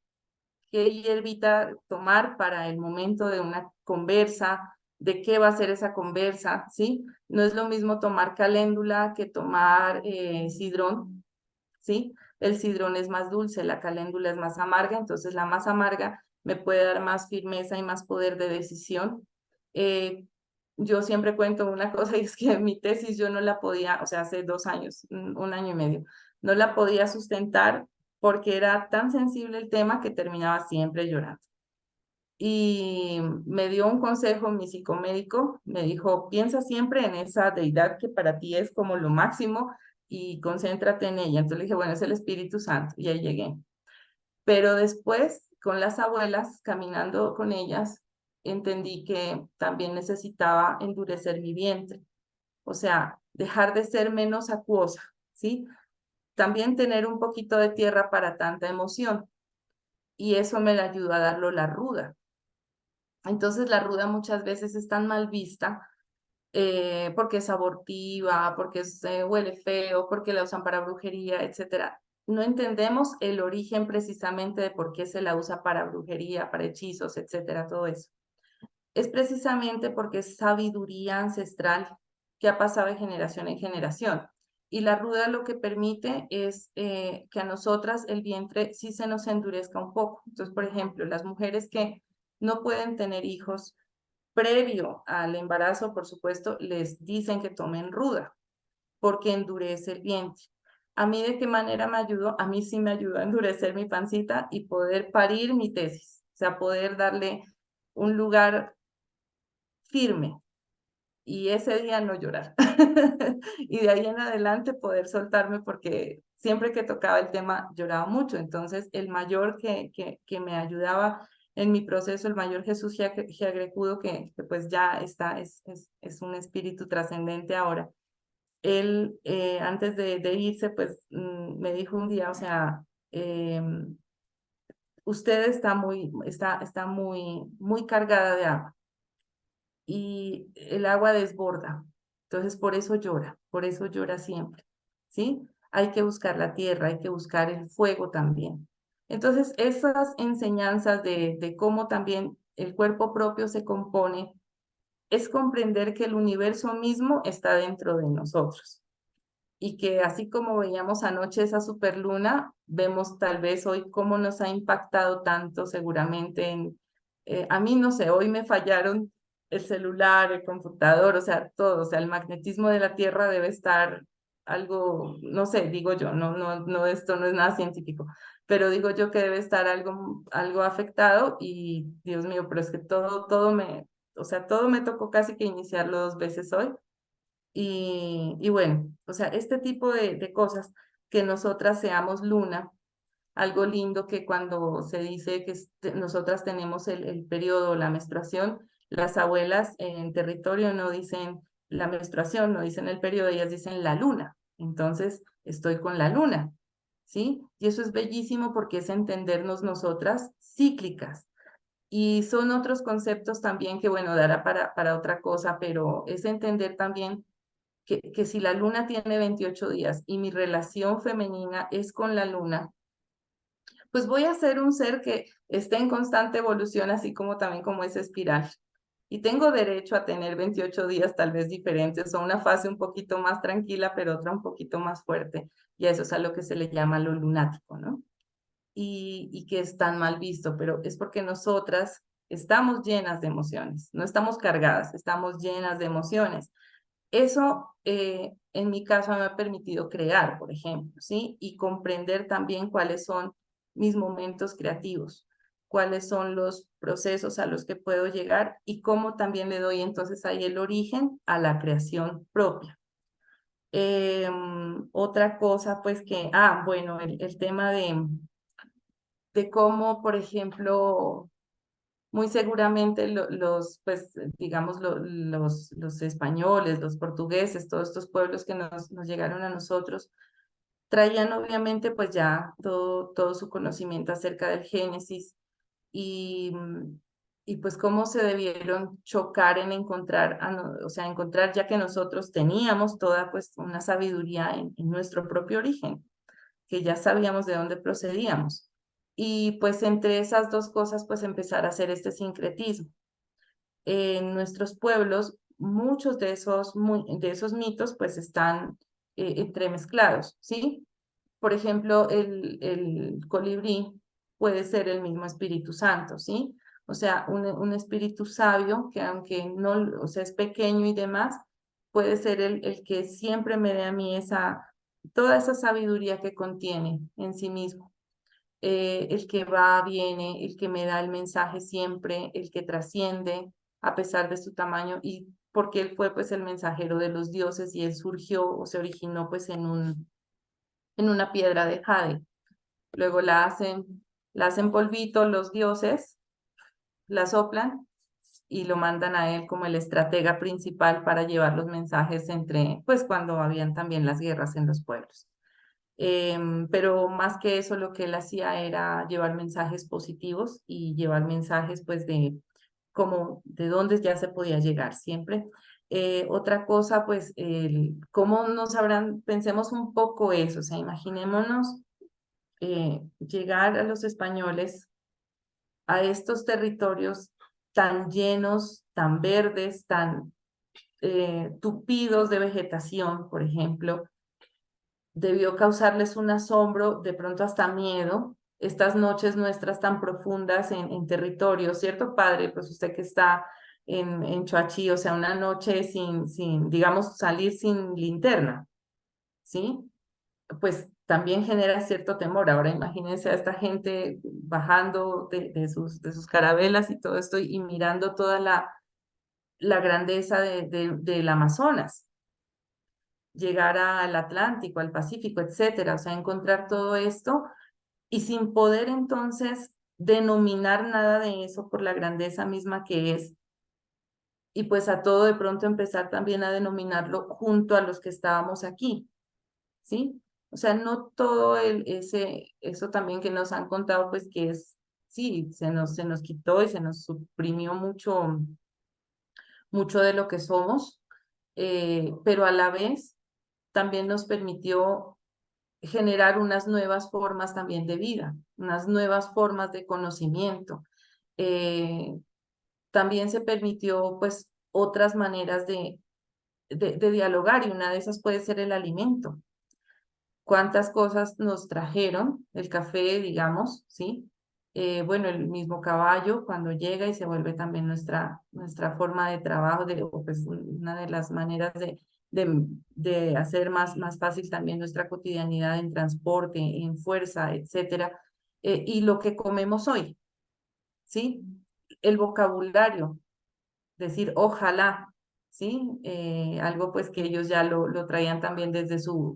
hierbita tomar para el momento de una conversa, de qué va a ser esa conversa, ¿sí? No es lo mismo tomar caléndula que tomar sidrón, ¿sí? El sidrón es más dulce, la caléndula es más amarga, entonces la más amarga me puede dar más firmeza y más poder de decisión. Yo siempre cuento una cosa y es que mi tesis yo no la podía, o sea, hace 2 años, un año y medio, no la podía sustentar porque era tan sensible el tema que terminaba siempre llorando. Y me dio un consejo mi psicomédico, me dijo, piensa siempre en esa deidad que para ti es como lo máximo y concéntrate en ella. Entonces le dije, bueno, es el Espíritu Santo y ahí llegué. Pero después, con las abuelas, caminando con ellas, entendí que también necesitaba endurecer mi vientre, o sea, dejar de ser menos acuosa, ¿sí? También tener un poquito de tierra para tanta emoción. Y eso me la ayudó a darlo la ruda. Entonces la ruda muchas veces es tan mal vista porque es abortiva, porque huele feo, porque la usan para brujería, etcétera. No entendemos el origen precisamente de por qué se la usa para brujería, para hechizos, etcétera, todo eso. Es precisamente porque es sabiduría ancestral que ha pasado de generación en generación. Y la ruda lo que permite es que a nosotras el vientre sí se nos endurezca un poco. Entonces, por ejemplo, las mujeres que no pueden tener hijos, previo al embarazo, por supuesto, les dicen que tomen ruda porque endurece el vientre. ¿A mí de qué manera me ayudó? A mí sí me ayudó a endurecer mi pancita y poder parir mi tesis, o sea, poder darle un lugar firme y ese día no llorar. Y de ahí en adelante poder soltarme porque siempre que tocaba el tema lloraba mucho. Entonces, el mayor que me ayudaba en mi proceso, el mayor Jesús Giagrecudo, que pues ya está, es un espíritu trascendente ahora. Él, antes de irse, pues me dijo un día, o sea, usted está muy cargada de agua y el agua desborda. Entonces, por eso llora siempre, ¿sí? Hay que buscar la tierra, hay que buscar el fuego también. Entonces, esas enseñanzas de cómo también el cuerpo propio se compone, es comprender que el universo mismo está dentro de nosotros y que así como veíamos anoche esa superluna, vemos tal vez hoy cómo nos ha impactado tanto seguramente a mí no sé, hoy me fallaron el celular, el computador, o sea, todo, o sea, el magnetismo de la Tierra debe estar algo, no sé, digo yo, no, esto no es nada científico, pero digo yo que debe estar algo afectado y Dios mío, pero es que o sea, todo me tocó casi que iniciarlo 2 veces hoy y bueno, o sea, este tipo de cosas, que nosotras seamos luna, algo lindo que cuando se dice que nosotras tenemos el periodo, la menstruación, las abuelas en territorio no dicen la menstruación, no dicen el periodo, ellas dicen la luna. Entonces, estoy con la luna, ¿sí? Y eso es bellísimo porque es entendernos nosotras cíclicas. Y son otros conceptos también que, bueno, dará para otra cosa, pero es entender también que si la luna tiene 28 días y mi relación femenina es con la luna, pues voy a ser un ser que esté en constante evolución, así como también como esa espiral. Y tengo derecho a tener 28 días tal vez diferentes o una fase un poquito más tranquila, pero otra un poquito más fuerte. Y a eso es a lo que se le llama lo lunático, ¿no? Y que es tan mal visto, pero es porque nosotras estamos llenas de emociones, no estamos cargadas, estamos llenas de emociones. Eso, en mi caso, me ha permitido crear, por ejemplo, ¿sí? Y comprender también cuáles son mis momentos creativos, cuáles son los procesos a los que puedo llegar y cómo también le doy entonces ahí el origen a la creación propia. Otra cosa, pues bueno, el tema de cómo, por ejemplo, muy seguramente pues, digamos, los españoles, los portugueses, todos estos pueblos que nos llegaron a nosotros, traían obviamente pues ya todo su conocimiento acerca del Génesis y, y pues cómo se debieron chocar en encontrar, o sea, encontrar ya que nosotros teníamos toda pues una sabiduría en nuestro propio origen, que ya sabíamos de dónde procedíamos. Y pues entre esas dos cosas pues empezar a hacer este sincretismo. En nuestros pueblos, muchos de esos mitos pues están entremezclados, ¿sí? Por ejemplo, el colibrí puede ser el mismo Espíritu Santo, ¿sí? O sea, un espíritu sabio que aunque no, o sea, es pequeño y demás, puede ser el que siempre me dé a mí toda esa sabiduría que contiene en sí mismo. El que va, viene, el que me da el mensaje siempre, el que trasciende a pesar de su tamaño y porque él fue pues el mensajero de los dioses y él surgió o se originó pues en una piedra de jade. Luego la hacen polvito los dioses, la soplan y lo mandan a él como el estratega principal para llevar los mensajes pues cuando habían también las guerras en los pueblos. Pero más que eso, lo que él hacía era llevar mensajes positivos y llevar mensajes pues como de dónde ya se podía llegar siempre. Otra cosa, pues, cómo nos habrán, pensemos un poco eso, o sea, imaginémonos llegar a los españoles a estos territorios tan llenos, tan verdes, tan tupidos de vegetación, por ejemplo, debió causarles un asombro, de pronto hasta miedo, estas noches nuestras tan profundas en territorio, ¿cierto, padre? Pues usted que está en Choachí, o sea, una noche digamos, salir sin linterna, ¿sí? Pues también genera cierto temor. Ahora imagínense a esta gente bajando de sus carabelas y todo esto y mirando toda la grandeza del Amazonas, llegar al Atlántico, al Pacífico, etcétera. O sea, encontrar todo esto y sin poder entonces denominar nada de eso por la grandeza misma que es. Y pues a todo de pronto empezar también a denominarlo junto a los que estábamos aquí, ¿sí? O sea, no todo eso también que nos han contado, pues que sí, se nos quitó y se nos suprimió mucho de lo que somos, pero a la vez también nos permitió generar unas nuevas formas también de vida, unas nuevas formas de conocimiento. Eh, También se permitió pues otras maneras de dialogar y una de esas puede ser el alimento. Cuántas cosas nos trajeron, el café, digamos, ¿sí? Bueno, el mismo caballo cuando llega y se vuelve también nuestra forma de trabajo, o pues una de las maneras de hacer más fácil también nuestra cotidianidad en transporte, en fuerza, etcétera. Y lo que comemos hoy, ¿sí? El vocabulario, decir ojalá, ¿sí? Algo pues que ellos ya lo traían también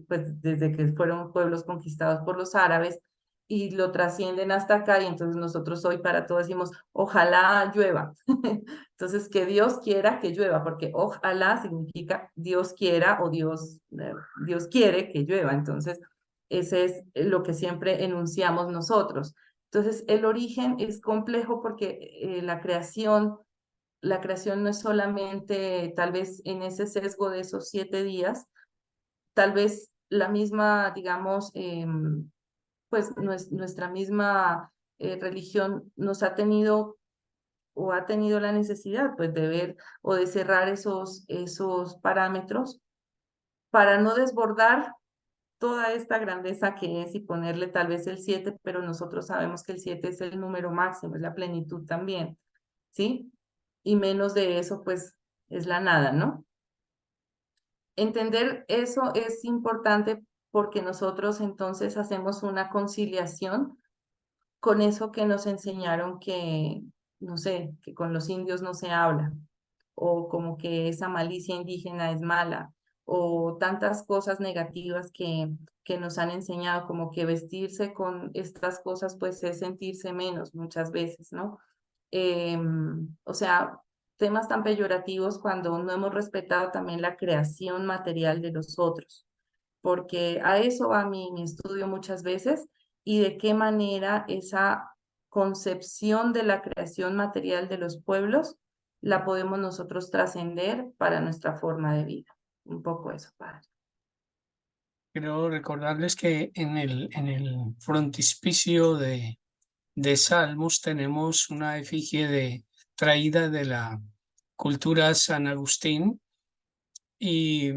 pues desde que fueron pueblos conquistados por los árabes y lo trascienden hasta acá y entonces nosotros hoy para todos decimos ojalá llueva. Entonces que Dios quiera que llueva, porque ojalá significa Dios quiera o Dios quiere que llueva. Entonces ese es lo que siempre enunciamos nosotros. Entonces el origen es complejo porque la creación no es solamente tal vez en ese sesgo de esos 7 días, tal vez la misma, digamos, pues nuestra misma religión nos ha tenido o ha tenido la necesidad pues de ver o de cerrar esos parámetros para no desbordar toda esta grandeza que es y ponerle tal vez el 7, pero nosotros sabemos que el 7 es el número máximo, es la plenitud también, ¿sí? Y menos de eso, pues, es la nada, ¿no? Entender eso es importante porque nosotros entonces hacemos una conciliación con eso que nos enseñaron que, no sé, que con los indios no se habla, o como que esa malicia indígena es mala, o tantas cosas negativas que nos han enseñado, como que vestirse con estas cosas pues es sentirse menos muchas veces, ¿no? O sea, temas tan peyorativos cuando no hemos respetado también la creación material de los otros, porque a eso va mi estudio muchas veces, y de qué manera esa concepción de la creación material de los pueblos la podemos nosotros trascender para nuestra forma de vida. Un poco eso, padre. Quiero recordarles que en el frontispicio de Salmos tenemos una efigie traída de la cultura San Agustín y,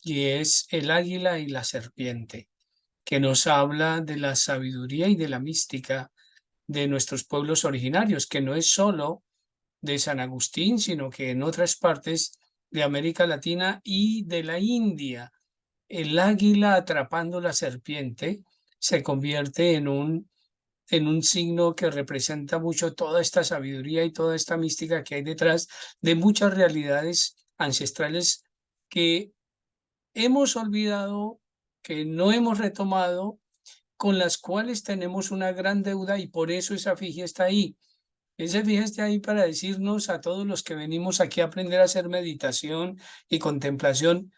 y es el águila y la serpiente, que nos habla de la sabiduría y de la mística de nuestros pueblos originarios, que no es solo de San Agustín, sino que en otras partes de América Latina y de la India, el águila atrapando la serpiente se convierte en un signo que representa mucho toda esta sabiduría y toda esta mística que hay detrás de muchas realidades ancestrales que hemos olvidado, que no hemos retomado, con las cuales tenemos una gran deuda y por eso esa efigie está ahí. Esa efigie está ahí para decirnos a todos los que venimos aquí a aprender a hacer meditación y contemplación,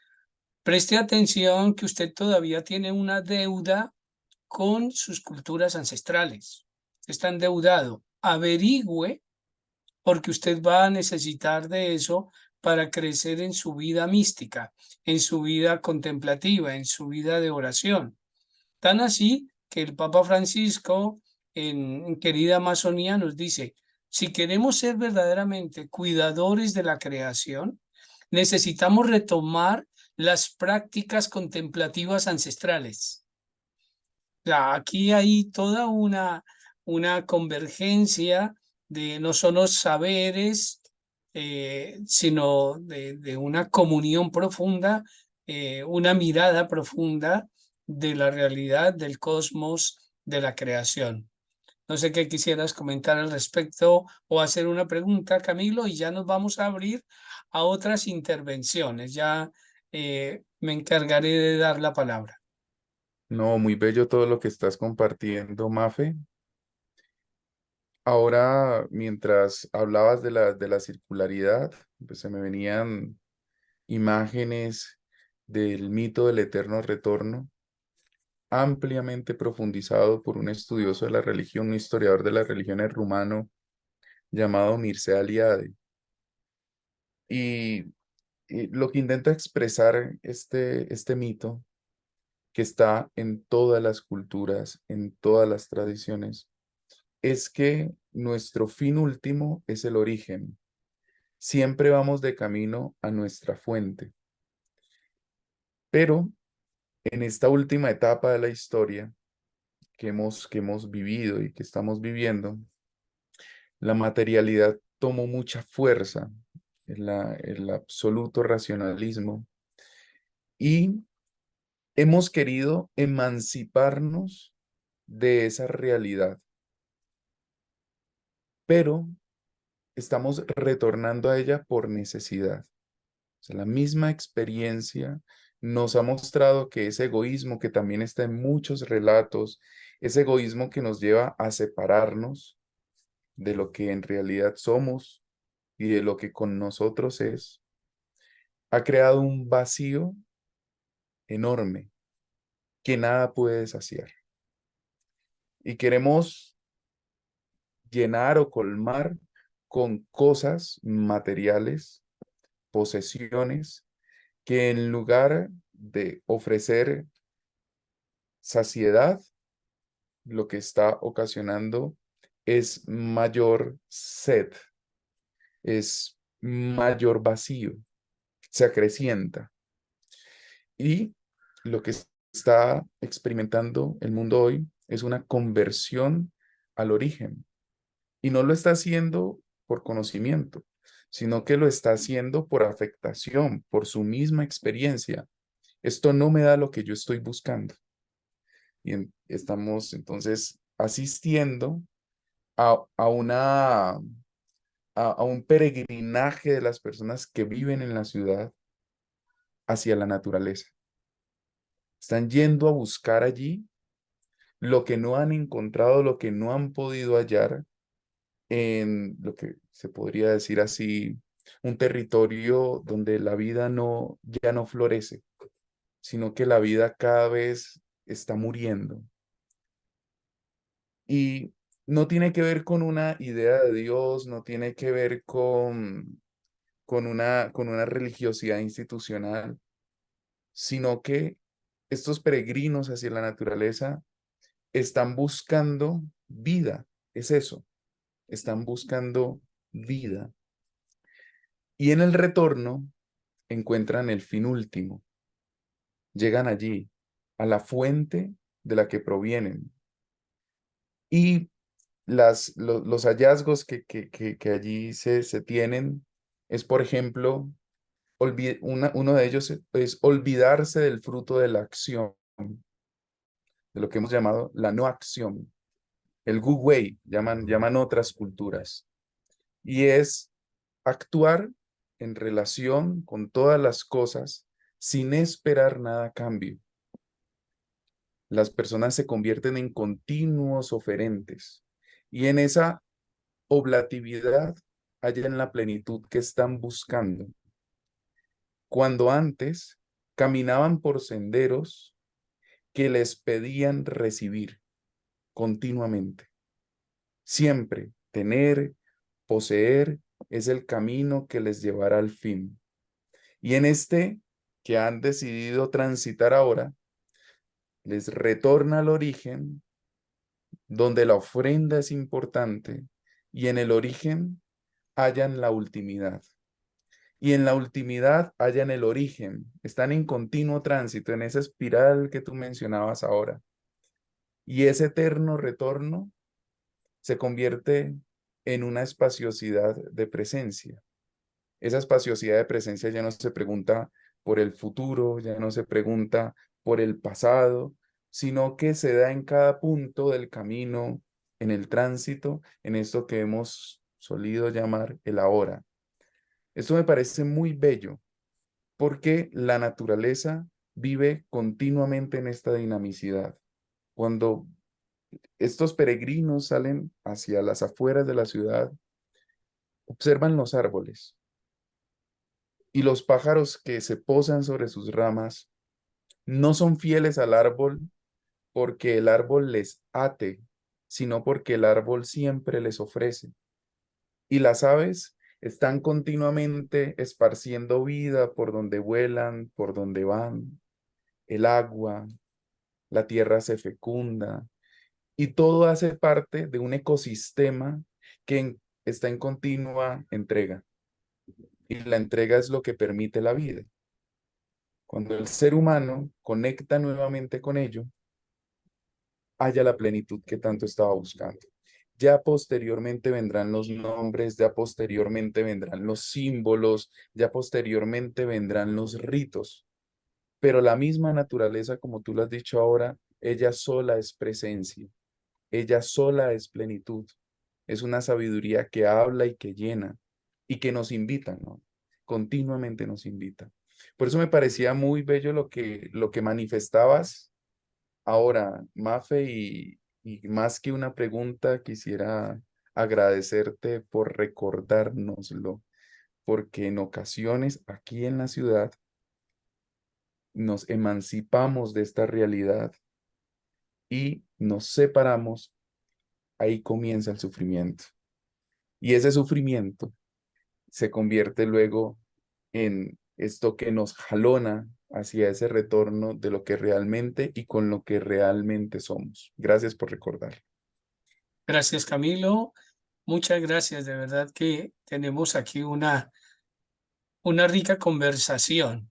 preste atención que usted todavía tiene una deuda con sus culturas ancestrales. Está endeudado. Averigüe porque usted va a necesitar de eso para crecer en su vida mística, en su vida contemplativa, en su vida de oración. Tan así que el Papa Francisco en Querida Amazonía nos dice, si queremos ser verdaderamente cuidadores de la creación, necesitamos retomar las prácticas contemplativas ancestrales. Aquí hay toda una convergencia de no solo saberes, sino de una comunión profunda, una mirada profunda de la realidad del cosmos, de la creación. No sé qué quisieras comentar al respecto o hacer una pregunta, Camilo, y ya nos vamos a abrir a otras intervenciones. Ya me encargaré de dar la palabra. No, muy bello todo lo que estás compartiendo, Mafe. Ahora, mientras hablabas de la circularidad, pues se me venían imágenes del mito del eterno retorno, ampliamente profundizado por un estudioso de la religión, un historiador de las religiones rumano llamado Mircea Eliade. Y, y lo que intenta expresar este mito, que está en todas las culturas, en todas las tradiciones, es que nuestro fin último es el origen. Siempre vamos de camino a nuestra fuente. Pero en esta última etapa de la historia que hemos vivido y que estamos viviendo, la materialidad tomó mucha fuerza, el absoluto racionalismo, y hemos querido emanciparnos de esa realidad, pero estamos retornando a ella por necesidad. O sea, la misma experiencia nos ha mostrado que ese egoísmo que también está en muchos relatos, ese egoísmo que nos lleva a separarnos de lo que en realidad somos y de lo que con nosotros es, ha creado un vacío enorme que nada puede saciar. Y queremos llenar o colmar con cosas materiales, posesiones, que en lugar de ofrecer saciedad, lo que está ocasionando es mayor sed, es mayor vacío, se acrecienta. Y lo que está experimentando el mundo hoy es una conversión al origen. Y no lo está haciendo por conocimiento, sino que lo está haciendo por afectación, por su misma experiencia. Esto no me da lo que yo estoy buscando. Y estamos entonces asistiendo a a un peregrinaje de las personas que viven en la ciudad hacia la naturaleza. Están yendo a buscar allí lo que no han encontrado, lo que no han podido hallar en lo que se podría decir así, un territorio donde la vida ya no florece, sino que la vida cada vez está muriendo. Y no tiene que ver con una idea de Dios, no tiene que ver con una religiosidad institucional, sino que estos peregrinos hacia la naturaleza están buscando vida, es eso, están buscando vida. Y en el retorno encuentran el fin último, llegan allí, a la fuente de la que provienen. Y los hallazgos que allí se tienen es, por ejemplo, uno de ellos es olvidarse del fruto de la acción, de lo que hemos llamado la no acción, el Wu Wei, llaman otras culturas, y es actuar en relación con todas las cosas sin esperar nada a cambio. Las personas se convierten en continuos oferentes y en esa oblatividad hallan la plenitud que están buscando. Cuando antes caminaban por senderos que les pedían recibir continuamente. Siempre tener, poseer es el camino que les llevará al fin. Y en este que han decidido transitar ahora, les retorna al origen, donde la ofrenda es importante, y en el origen hallan la ultimidad. Y en la ultimidad hallan el origen. Están en continuo tránsito, en esa espiral que tú mencionabas ahora. Y ese eterno retorno se convierte en una espaciosidad de presencia. Esa espaciosidad de presencia ya no se pregunta por el futuro, ya no se pregunta por el pasado, sino que se da en cada punto del camino, en el tránsito, en esto que hemos solido llamar el ahora. Esto me parece muy bello porque la naturaleza vive continuamente en esta dinamicidad. Cuando estos peregrinos salen hacia las afueras de la ciudad, observan los árboles y los pájaros que se posan sobre sus ramas no son fieles al árbol porque el árbol les ate, sino porque el árbol siempre les ofrece. Y las aves están continuamente esparciendo vida por donde vuelan, por donde van. El agua, la tierra se fecunda y todo hace parte de un ecosistema que está en continua entrega. Y la entrega es lo que permite la vida. Cuando el ser humano conecta nuevamente con ello, haya la plenitud que tanto estaba buscando. Ya posteriormente vendrán los nombres, ya posteriormente vendrán los símbolos, ya posteriormente vendrán los ritos. Pero la misma naturaleza, como tú lo has dicho ahora, ella sola es presencia, ella sola es plenitud. Es una sabiduría que habla y que llena y que nos invita, ¿no? Continuamente nos invita. Por eso me parecía muy bello lo que manifestabas ahora, Mafe, y más que una pregunta, quisiera agradecerte por recordárnoslo, porque en ocasiones aquí en la ciudad nos emancipamos de esta realidad y nos separamos, ahí comienza el sufrimiento. Y ese sufrimiento se convierte luego en esto que nos jalona hacia ese retorno de lo que realmente y con lo que realmente somos. Gracias por recordar. Gracias, Camilo. Muchas gracias. De verdad que tenemos aquí una rica conversación.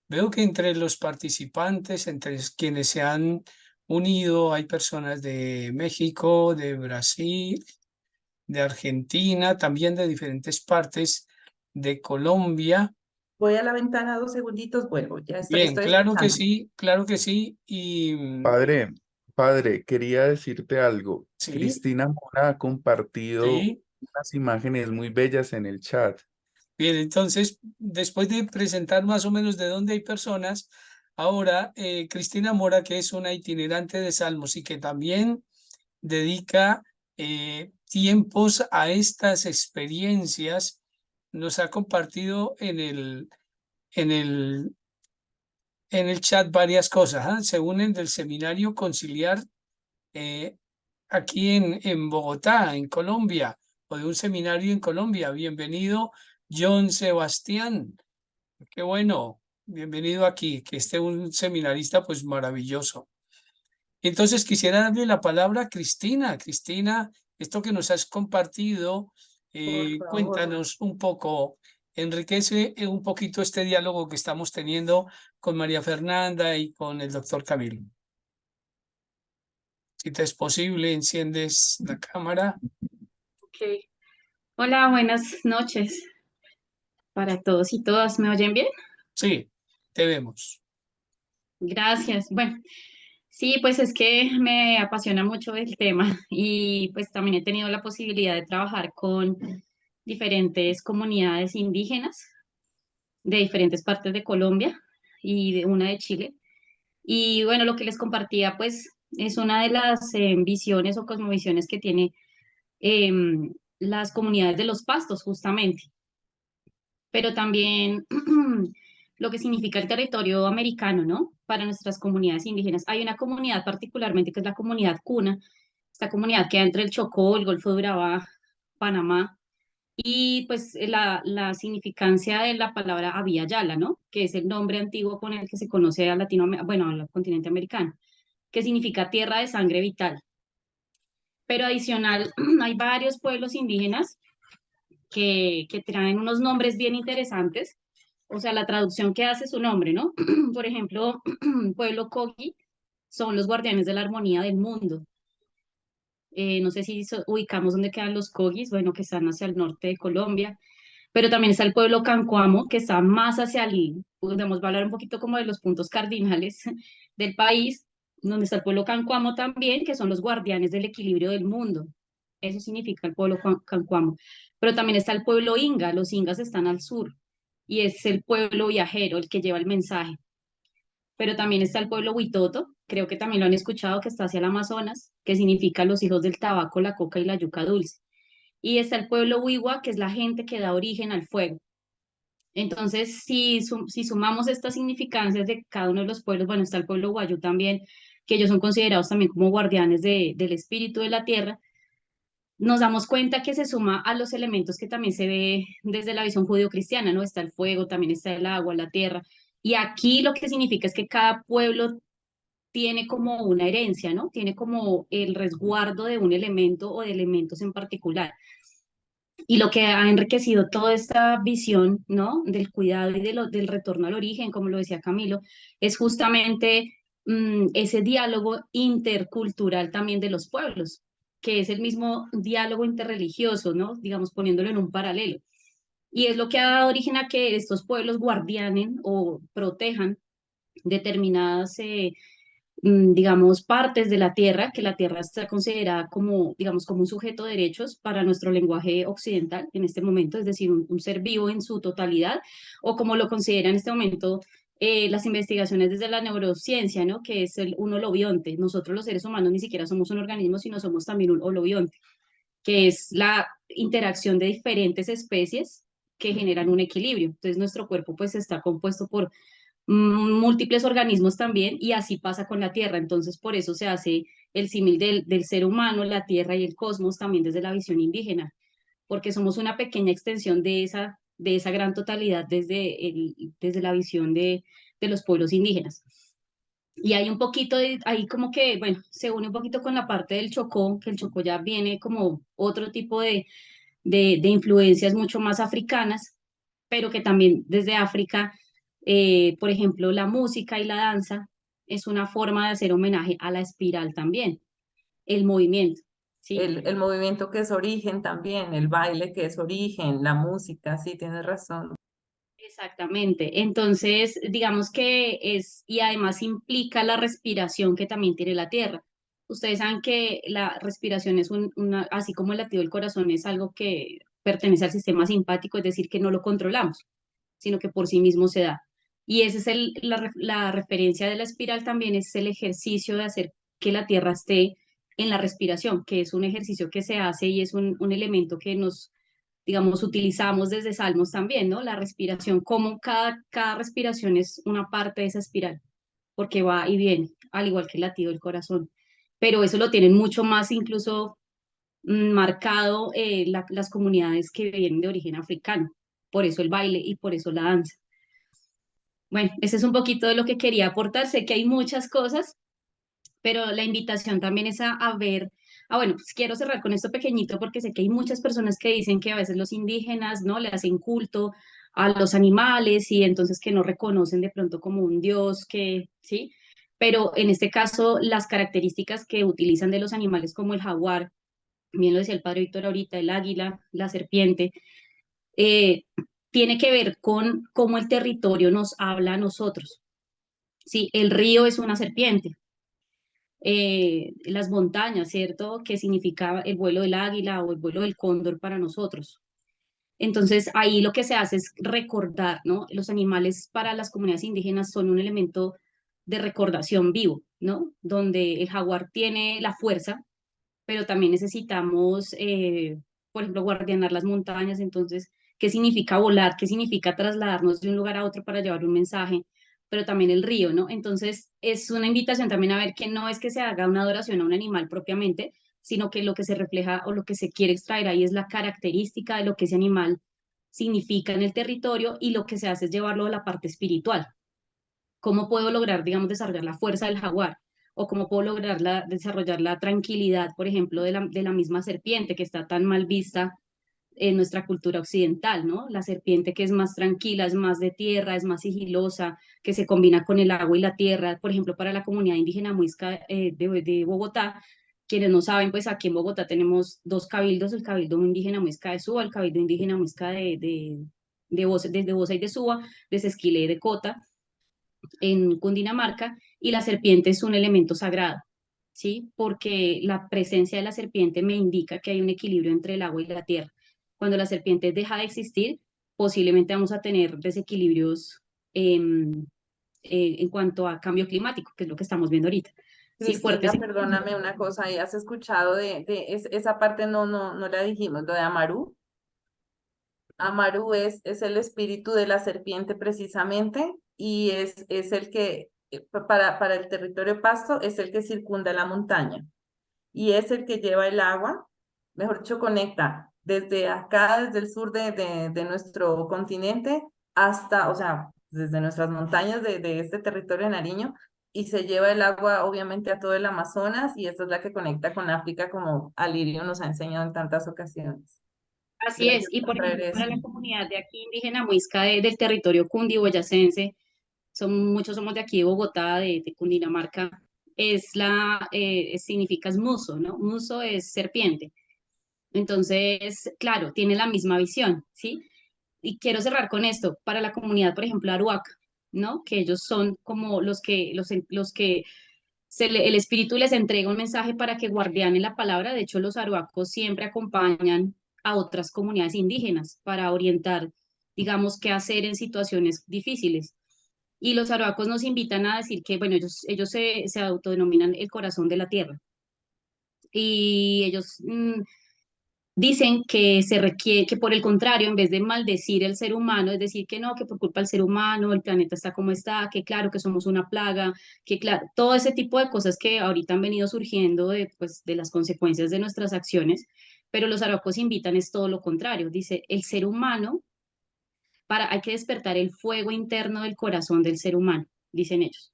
Veo que entre los participantes, entre quienes se han unido, hay personas de México, de Brasil, de Argentina, también de diferentes partes de Colombia. Voy a la ventana 2 segunditos, vuelvo, ya Bien, estoy escuchando. claro que sí. Y Padre, quería decirte algo. sí, Cristina Mora ha compartido sí. unas imágenes muy bellas en el chat. Bien, entonces, después de presentar más o menos de dónde hay personas, ahora Cristina Mora, que es una itinerante de Salmos y que también dedica tiempos a estas experiencias, nos ha compartido en el en el chat varias cosas. Se unen del Seminario Conciliar aquí en Bogotá, en Colombia, o de un seminario en Colombia. Bienvenido, John Sebastián. Qué bueno, bienvenido aquí, que esté un seminarista pues maravilloso. Entonces quisiera darle la palabra a Cristina. Cristina, esto que nos has compartido, Por favor. cuéntanos un poco, enriquece un poquito este diálogo que estamos teniendo con María Fernanda y con el doctor Camilo. Si te es posible, enciendes la cámara. Ok. Hola, buenas noches para todos y todas. ¿Me oyen bien? Sí, te vemos. Gracias. Bueno, sí, pues es que me apasiona mucho el tema y pues también he tenido la posibilidad de trabajar con diferentes comunidades indígenas de diferentes partes de Colombia y de una de Chile. Y bueno, lo que les compartía pues es una de las visiones o cosmovisiones que tiene las comunidades de los pastos justamente, pero también lo que significa el territorio americano, ¿no? Para nuestras comunidades indígenas. Hay una comunidad particularmente que es la comunidad Cuna, esta comunidad queda entre el Chocó, el Golfo de Urabá, Panamá, y pues la significancia de la palabra Abya Yala, ¿no? Que es el nombre antiguo con el que se conoce a Latinoamérica, bueno, al continente americano, que significa tierra de sangre vital. Pero adicional, hay varios pueblos indígenas que traen unos nombres bien interesantes, o sea, la traducción que hace su nombre, ¿no? Por ejemplo, pueblo Kogi son los guardianes de la armonía del mundo. No sé si ubicamos dónde quedan los Kogis, bueno, que están hacia el norte de Colombia, pero también está el pueblo Cancuamo, que está más hacia el, podemos hablar un poquito como de los puntos cardinales del país, donde está el pueblo Cancuamo también, que son los guardianes del equilibrio del mundo. Eso significa el pueblo Cancuamo. Pero también está el pueblo Inga, los Ingas están al sur, y es el pueblo viajero el que lleva el mensaje. Pero también está el pueblo Huitoto, creo que también lo han escuchado, que está hacia el Amazonas, que significa los hijos del tabaco, la coca y la yuca dulce. Y está el pueblo Wiwa, que es la gente que da origen al fuego. Entonces, si sumamos estas significancias de cada uno de los pueblos, bueno, está el pueblo Guayú también, que ellos son considerados también como guardianes del espíritu de la tierra, nos damos cuenta que se suma a los elementos que también se ve desde la visión judío-cristiana, ¿no? Está el fuego, también está el agua, la tierra. Y aquí lo que significa es que cada pueblo tiene como una herencia, ¿no? Tiene como el resguardo de un elemento o de elementos en particular. Y lo que ha enriquecido toda esta visión, ¿no? Del cuidado y del retorno al origen, como lo decía Camilo, es justamente ese diálogo intercultural también de los pueblos, que es el mismo diálogo interreligioso, ¿no? Digamos, poniéndolo en un paralelo. Y es lo que ha dado origen a que estos pueblos guardianen o protejan determinadas digamos, partes de la tierra, que la tierra está considerada como, digamos, como un sujeto de derechos para nuestro lenguaje occidental en este momento, es decir, un ser vivo en su totalidad, o como lo considera en este momento las investigaciones desde la neurociencia, ¿no? Que es un holobionte. Nosotros los seres humanos ni siquiera somos un organismo, sino somos también un holobionte, que es la interacción de diferentes especies que generan un equilibrio. Entonces, nuestro cuerpo pues está compuesto por múltiples organismos también, y así pasa con la Tierra. Entonces, por eso se hace el símil del ser humano, la Tierra y el cosmos también desde la visión indígena, porque somos una pequeña extensión de esa gran totalidad desde la visión de los pueblos indígenas. Y hay un poquito ahí como que, bueno, se une un poquito con la parte del Chocó, que el Chocó ya viene como otro tipo de influencias mucho más africanas, pero que también desde África, por ejemplo, la música y la danza es una forma de hacer homenaje a la espiral también, el movimiento, ¿sí? El movimiento que es origen también, el baile que es origen, la música, sí, tienes razón. Exactamente. Entonces, digamos que es, y además implica la respiración que también tiene la tierra. Ustedes saben que la respiración es así como el latido del corazón, es algo que pertenece al sistema simpático, es decir, que no lo controlamos, sino que por sí mismo se da. Y esa es la referencia de la espiral también, es el ejercicio de hacer que la tierra esté en la respiración, que es un ejercicio que se hace y es un elemento que nos digamos, utilizamos desde Salmos también, ¿no? La respiración, como cada respiración es una parte de esa espiral, porque va y viene, al igual que el latido del corazón. Pero eso lo tienen mucho más incluso marcado las comunidades que vienen de origen africano. Por eso el baile y por eso la danza. Bueno, ese es un poquito de lo que quería aportar. Sé que hay muchas cosas, pero la invitación también es a ver, bueno, pues quiero cerrar con esto pequeñito porque sé que hay muchas personas que dicen que a veces los indígenas, ¿no? Le hacen culto a los animales y entonces que no reconocen de pronto como un dios, que, ¿sí? Pero en este caso, las características que utilizan de los animales como el jaguar, bien lo decía el padre Víctor ahorita, el águila, la serpiente, eh, tiene que ver con cómo el territorio nos habla a nosotros. Sí, el río es una serpiente, las montañas, ¿cierto? Que significa el vuelo del águila o el vuelo del cóndor para nosotros. Entonces, ahí lo que se hace es recordar, ¿no? Los animales para las comunidades indígenas son un elemento de recordación vivo, ¿no? Donde el jaguar tiene la fuerza, pero también necesitamos, por ejemplo, guardianar las montañas. Entonces, ¿qué significa volar? ¿Qué significa trasladarnos de un lugar a otro para llevar un mensaje? Pero también el río, ¿no? Entonces, es una invitación también a ver que no es que se haga una adoración a un animal propiamente, sino que lo que se refleja o lo que se quiere extraer ahí es la característica de lo que ese animal significa en el territorio, y lo que se hace es llevarlo a la parte espiritual. ¿Cómo puedo lograr, digamos, desarrollar la fuerza del jaguar? ¿O cómo puedo lograr desarrollar la tranquilidad, por ejemplo, de la misma serpiente que está tan mal vista en nuestra cultura occidental, ¿no? La serpiente que es más tranquila, es más de tierra, es más sigilosa, que se combina con el agua y la tierra. Por ejemplo, para la comunidad indígena muisca de Bogotá, quienes no saben, pues aquí en Bogotá tenemos dos cabildos: el cabildo indígena muisca de Suba, el cabildo indígena muisca de Bosa y de Suba, de Sesquilé y de Cota, en Cundinamarca, y la serpiente es un elemento sagrado, ¿sí? Porque la presencia de la serpiente me indica que hay un equilibrio entre el agua y la tierra. Cuando la serpiente deja de existir, posiblemente vamos a tener desequilibrios en cuanto a cambio climático, que es lo que estamos viendo ahorita. Sí, fuertes. Cristina, perdóname una cosa, ¿y has escuchado esa parte? No la dijimos, lo de Amaru? Amaru es el espíritu de la serpiente precisamente, y es el que, para el territorio Pasto, es el que circunda la montaña, y es el que lleva el agua, mejor dicho, conecta desde acá, desde el sur de nuestro continente, hasta, o sea, desde nuestras montañas de este territorio de Nariño, y se lleva el agua obviamente a todo el Amazonas, y esa es la que conecta con África, como Alirio nos ha enseñado en tantas ocasiones. Así es, Gracias y por por traer ejemplo, para eso. la comunidad de aquí indígena muisca del territorio cundiboyacense, muchos somos de aquí de Bogotá, de Cundinamarca, significa es muso, ¿no? Muso es serpiente. Entonces, claro, tiene la misma visión, ¿sí? Y quiero cerrar con esto, para la comunidad, por ejemplo, Aruac, ¿no? Que ellos son como los que el espíritu les entrega un mensaje para que guardianen la palabra. De hecho, los aruacos siempre acompañan a otras comunidades indígenas para orientar, digamos, qué hacer en situaciones difíciles. Y los aruacos nos invitan a decir que, bueno, ellos se autodenominan el corazón de la tierra. Y ellos dicen que se requiere, que por el contrario, en vez de maldecir el ser humano, es decir, que no, que por culpa del ser humano el planeta está como está, que claro, que somos una plaga, que claro, todo ese tipo de cosas que ahorita han venido surgiendo de las consecuencias de nuestras acciones. Pero los aruacos invitan es todo lo contrario. Dice, el ser humano, hay que despertar el fuego interno del corazón del ser humano, dicen ellos,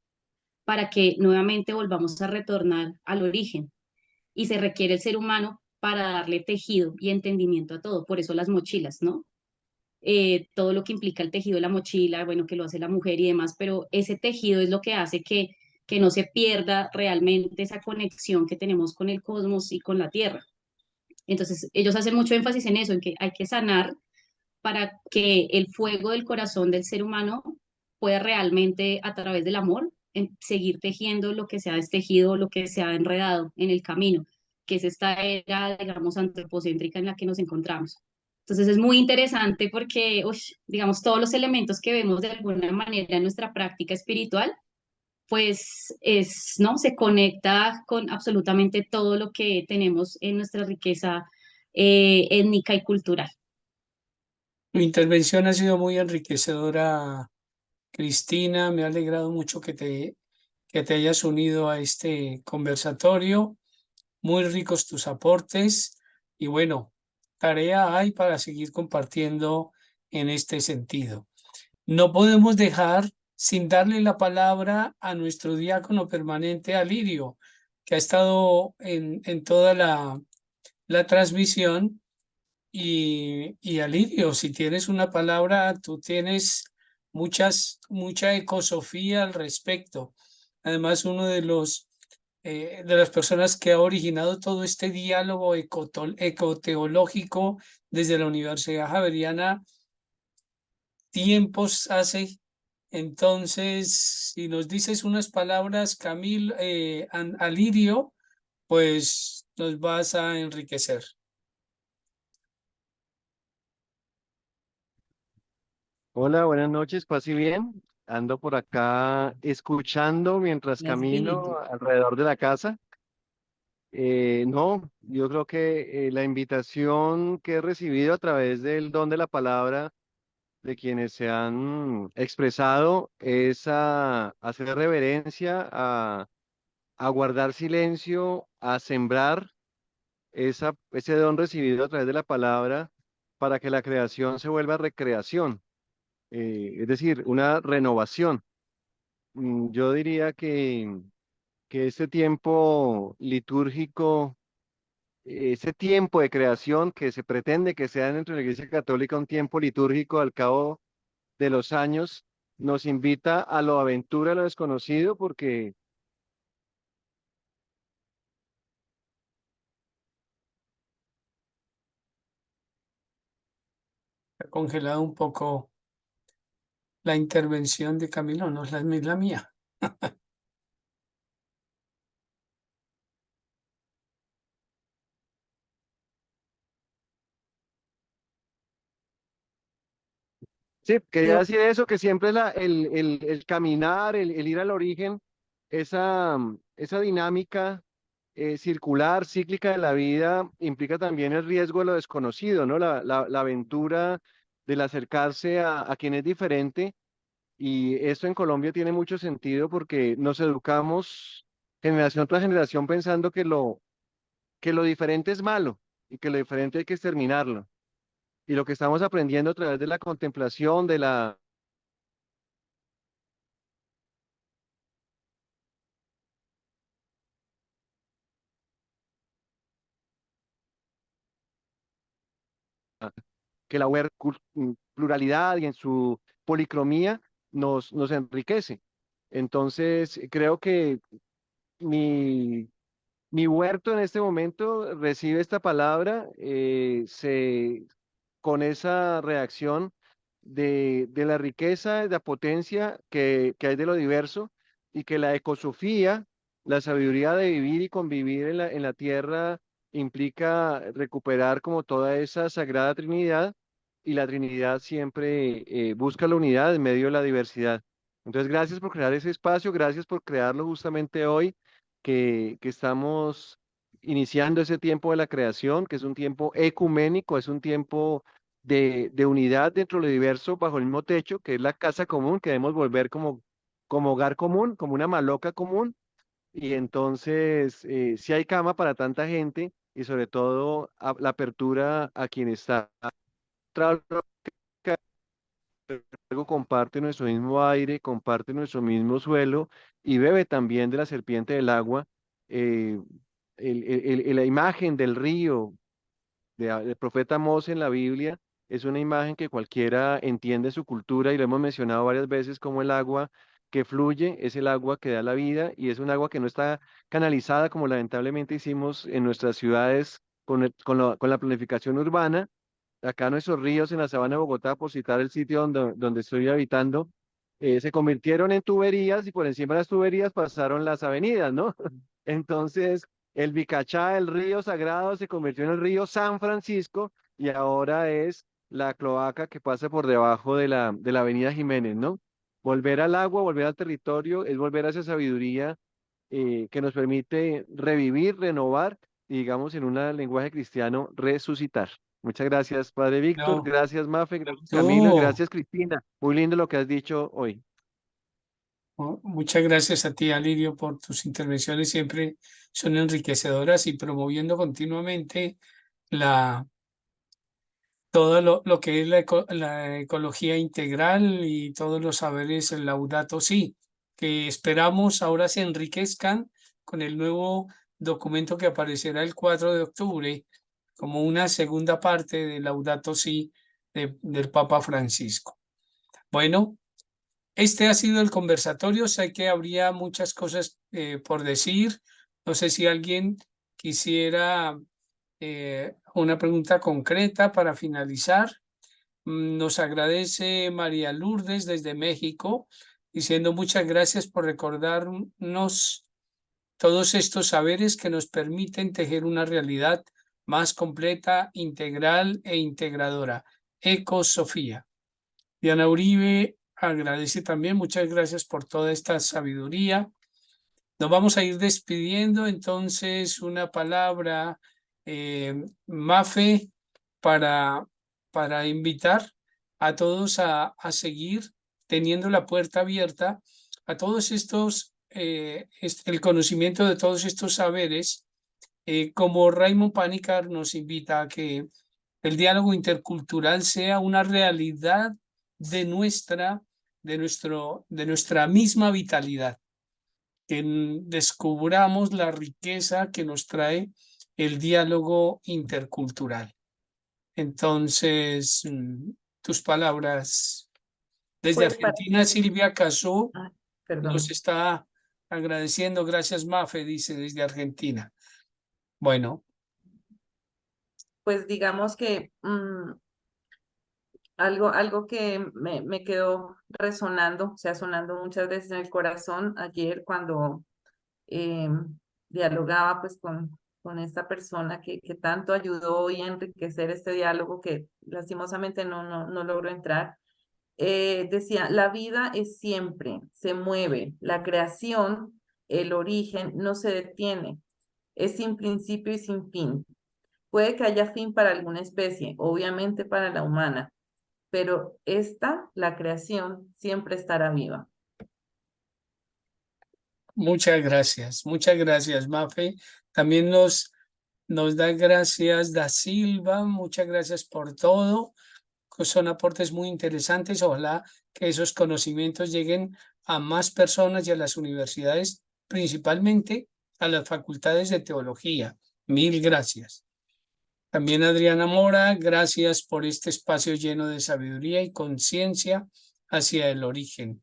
para que nuevamente volvamos a retornar al origen, y se requiere el ser humano para darle tejido y entendimiento a todo. Por eso las mochilas, ¿no? Todo lo que implica el tejido de la mochila, bueno, que lo hace la mujer y demás, pero ese tejido es lo que hace que no se pierda realmente esa conexión que tenemos con el cosmos y con la tierra. Entonces, ellos hacen mucho énfasis en eso, en que hay que sanar para que el fuego del corazón del ser humano pueda realmente, a través del amor, seguir tejiendo lo que se ha destejido, lo que se ha enredado en el camino, que es esta era, digamos, antropocéntrica en la que nos encontramos. Entonces es muy interesante porque, digamos, todos los elementos que vemos de alguna manera en nuestra práctica espiritual, pues ¿no? Se conecta con absolutamente todo lo que tenemos en nuestra riqueza étnica y cultural. Tu intervención ha sido muy enriquecedora, Cristina. Me ha alegrado mucho que te hayas unido a este conversatorio. Muy ricos tus aportes y bueno, tarea hay para seguir compartiendo en este sentido. No podemos dejar sin darle la palabra a nuestro diácono permanente, Alirio, que ha estado en toda la transmisión. Y Alirio, si tienes una palabra, tú tienes mucha ecosofía al respecto. Además, uno de las personas que ha originado todo este diálogo ecoteológico desde la Universidad Javeriana tiempos hace. Entonces, si nos dices unas palabras, Camilo, Alirio, pues nos vas a enriquecer. Hola, buenas noches, paz y bien. Ando por acá escuchando mientras Las camino Billy. alrededor de la casa. No, yo creo que la invitación que he recibido a través del don de la palabra de quienes se han expresado es a hacer reverencia, a guardar silencio, a sembrar ese don recibido a través de la palabra para que la creación se vuelva recreación, es decir, una renovación. Yo diría que este tiempo litúrgico, ese tiempo de creación que se pretende que sea dentro de la Iglesia Católica un tiempo litúrgico al cabo de los años, nos invita a lo aventura, a lo desconocido, porque Ha congelado un poco la intervención de Camilo, no es la mía. sí, quería Yo, decir eso, que siempre el caminar, el ir al origen, esa dinámica circular, cíclica de la vida, implica también el riesgo de lo desconocido, ¿no? La aventura del acercarse a quien es diferente. Y esto en Colombia tiene mucho sentido porque nos educamos generación tras generación pensando que lo diferente es malo y que lo diferente hay que exterminarlo. Y lo que estamos aprendiendo a través de la contemplación, de la que la pluralidad y en su policromía nos enriquece. Entonces, creo que mi, mi huerto en este momento recibe esta palabra, con esa reacción de la riqueza, de la potencia que hay de lo diverso y que la ecosofía, la sabiduría de vivir y convivir en la tierra implica recuperar como toda esa sagrada Trinidad y la Trinidad siempre busca la unidad en medio de la diversidad. Entonces, gracias por crear ese espacio, gracias por crearlo justamente hoy que estamos iniciando ese tiempo de la creación, que es un tiempo ecuménico, es un tiempo de unidad dentro de lo diverso bajo el mismo techo, que es la casa común, que debemos volver como hogar común, como una maloca común. Y entonces, si hay cama para tanta gente y sobre todo la apertura a quien está luego comparte nuestro mismo aire, comparte nuestro mismo suelo y bebe también de la serpiente del agua. eh, la imagen del río del profeta Mose en la Biblia es una imagen que cualquiera entiende su cultura y lo hemos mencionado varias veces como el agua que fluye es el agua que da la vida y es un agua que no está canalizada como lamentablemente hicimos en nuestras ciudades con la planificación urbana. Acá nuestros ríos en la sabana de Bogotá, por citar el sitio donde estoy habitando, se convirtieron en tuberías y por encima de las tuberías pasaron las avenidas, ¿no? Entonces, el Bicachá, el río sagrado, se convirtió en el río San Francisco y ahora es la cloaca que pasa por debajo de la avenida Jiménez, ¿no? Volver al agua, volver al territorio, es volver a esa sabiduría que nos permite revivir, renovar y, digamos, en un lenguaje cristiano, resucitar. Muchas gracias, Padre Víctor. No, Gracias, Mafe. Gracias, Camilo. Y tú. gracias, Cristina. Muy lindo lo que has dicho hoy. Muchas gracias a ti, Alirio, por tus intervenciones. Siempre son enriquecedoras y promoviendo continuamente la, todo lo que es la ecología integral y todos los saberes el Laudato Si, que esperamos ahora se enriquezcan con el nuevo documento que aparecerá el 4 de octubre como una segunda parte del Laudato Si del Papa Francisco. Bueno, este ha sido el conversatorio. Sé que habría muchas cosas por decir. No sé si alguien quisiera una pregunta concreta para finalizar. Nos agradece María Lourdes desde México, diciendo muchas gracias por recordarnos todos estos saberes que nos permiten tejer una realidad más completa, integral e integradora. Sofía. Diana Uribe agradece también, muchas gracias por toda esta sabiduría. Nos vamos a ir despidiendo, entonces una palabra, Mafe, para, para invitar a todos a seguir teniendo la puerta abierta a todos estos, el conocimiento de todos estos saberes, como Raymond Panikkar nos invita a que el diálogo intercultural sea una realidad de nuestra misma vitalidad, que descubramos la riqueza que nos trae el diálogo intercultural. Entonces, tus palabras. Desde Pues para Argentina, Silvia Casó ah, nos perdón. está agradeciendo. Gracias, Mafe, dice desde Argentina. Bueno, Pues digamos que algo que me quedó resonando, o sea, sonando muchas veces en el corazón ayer cuando eh, dialogaba pues con esta persona que tanto ayudó y a enriquecer este diálogo que lastimosamente no logró entrar. Decía, la vida es siempre, se mueve, la creación, el origen no se detiene, es sin principio y sin fin. Puede que haya fin para alguna especie, obviamente para la humana, pero esta, la creación, siempre estará viva. muchas gracias, Mafe. También nos da gracias Da Silva, muchas gracias por todo. Son aportes muy interesantes. Ojalá que esos conocimientos lleguen a más personas y a las universidades, principalmente a las facultades de teología. Mil gracias. También Adriana Mora, gracias por este espacio lleno de sabiduría y conciencia hacia el origen.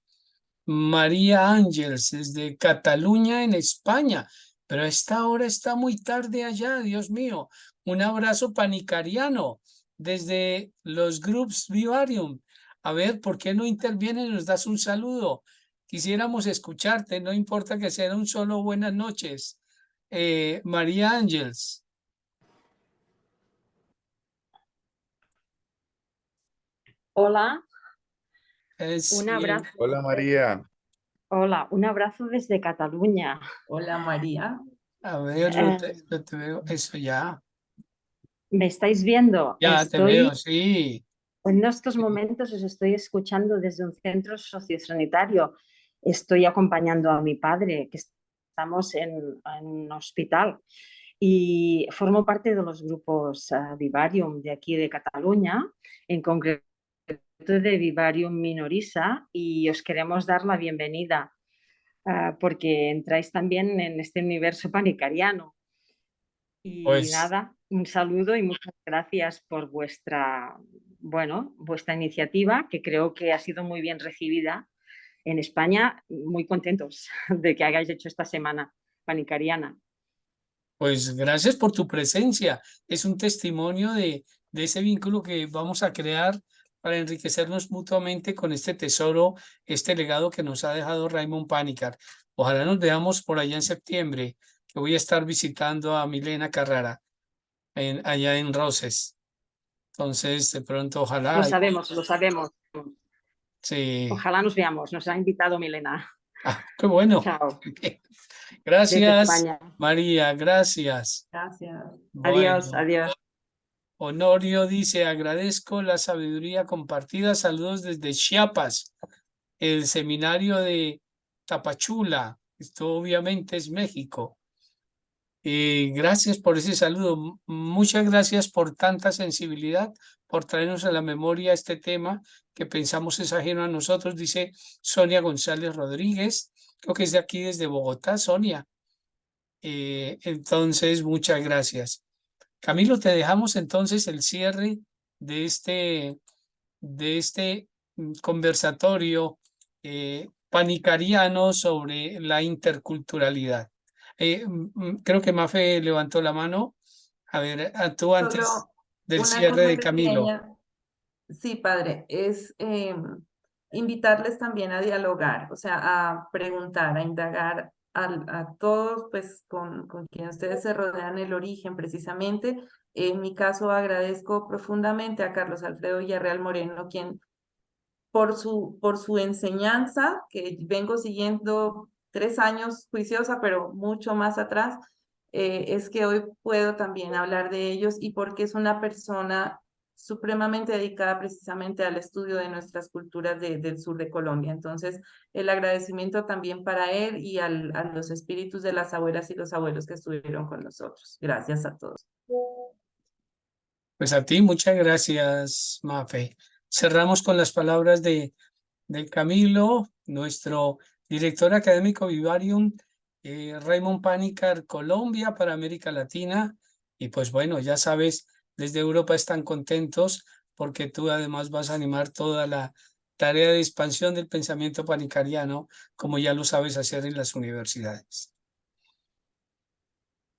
María Ángeles, desde Cataluña, en España, pero a esta hora está muy tarde allá, Dios mío. Un abrazo panicariano desde los Groups Vivarium. A ver, ¿por qué no intervienes y nos das un saludo? Quisiéramos escucharte, no importa que sea un solo buenas noches. María Ángeles. Hola, Es un bien. abrazo. Hola María. Hola, un abrazo desde Cataluña. Hola María. A ver, Eh, no te veo. Eso ya. ¿Me estáis viendo? Ya te veo, sí. En estos momentos os estoy escuchando desde un centro sociosanitario. Estoy acompañando a mi padre, que estamos en un hospital, y formo parte de los grupos Vivarium de aquí de Cataluña, en concreto de Vivarium Minorisa, y os queremos dar la bienvenida porque entráis también en este universo panicariano. Y Pues, nada, un saludo y muchas gracias por vuestra iniciativa, que creo que ha sido muy bien recibida en España. Muy contentos de que hayáis hecho esta semana panicariana. pues gracias por tu presencia. Es un testimonio de ese vínculo que vamos a crear para enriquecernos mutuamente con este tesoro, este legado que nos ha dejado Raymond Panikkar. Ojalá nos veamos por allá en septiembre, que voy a estar visitando a Milena Carrara allá en Roses. Entonces, de pronto, Lo ojalá. sabemos, lo sabemos. Sí. Ojalá nos veamos. Nos ha invitado Milena. Ah, qué bueno. Chao, desde Gracias, España. María, gracias. Gracias. Adiós, Bueno, adiós. Honorio dice, agradezco la sabiduría compartida. Saludos desde Chiapas, el seminario de Tapachula. Esto obviamente es México. Gracias por ese saludo. Muchas gracias por tanta sensibilidad, por traernos a la memoria este tema que pensamos es ajeno a nosotros, dice Sonia González Rodríguez. Creo que es de aquí, desde Bogotá, Sonia. Entonces, muchas gracias. Camilo, te dejamos entonces el cierre de este conversatorio panicariano sobre la interculturalidad. Creo que Mafe levantó la mano. A ver, tú antes Solo del una cierre cosa de Camilo. pequeña. Sí, padre, es invitarles también a dialogar, o sea, a preguntar, a indagar a todos, pues con quien ustedes se rodean el origen precisamente. En mi caso, agradezco profundamente a Carlos Alfredo Villarreal Moreno, quien por su enseñanza, que vengo siguiendo 3 años juiciosa, pero mucho más atrás, es que hoy puedo también hablar de ellos y porque es una persona supremamente dedicada precisamente al estudio de nuestras culturas del sur de Colombia. Entonces, el agradecimiento también para él y a los espíritus de las abuelas y los abuelos que estuvieron con nosotros. Gracias a todos. Pues a ti, muchas gracias, Mafe. Cerramos con las palabras de Camilo, nuestro director académico Vivarium, Raymond Panicar, Colombia para América Latina. Y pues bueno, ya sabes, desde Europa están contentos porque tú además vas a animar toda la tarea de expansión del pensamiento panicariano, como ya lo sabes hacer en las universidades.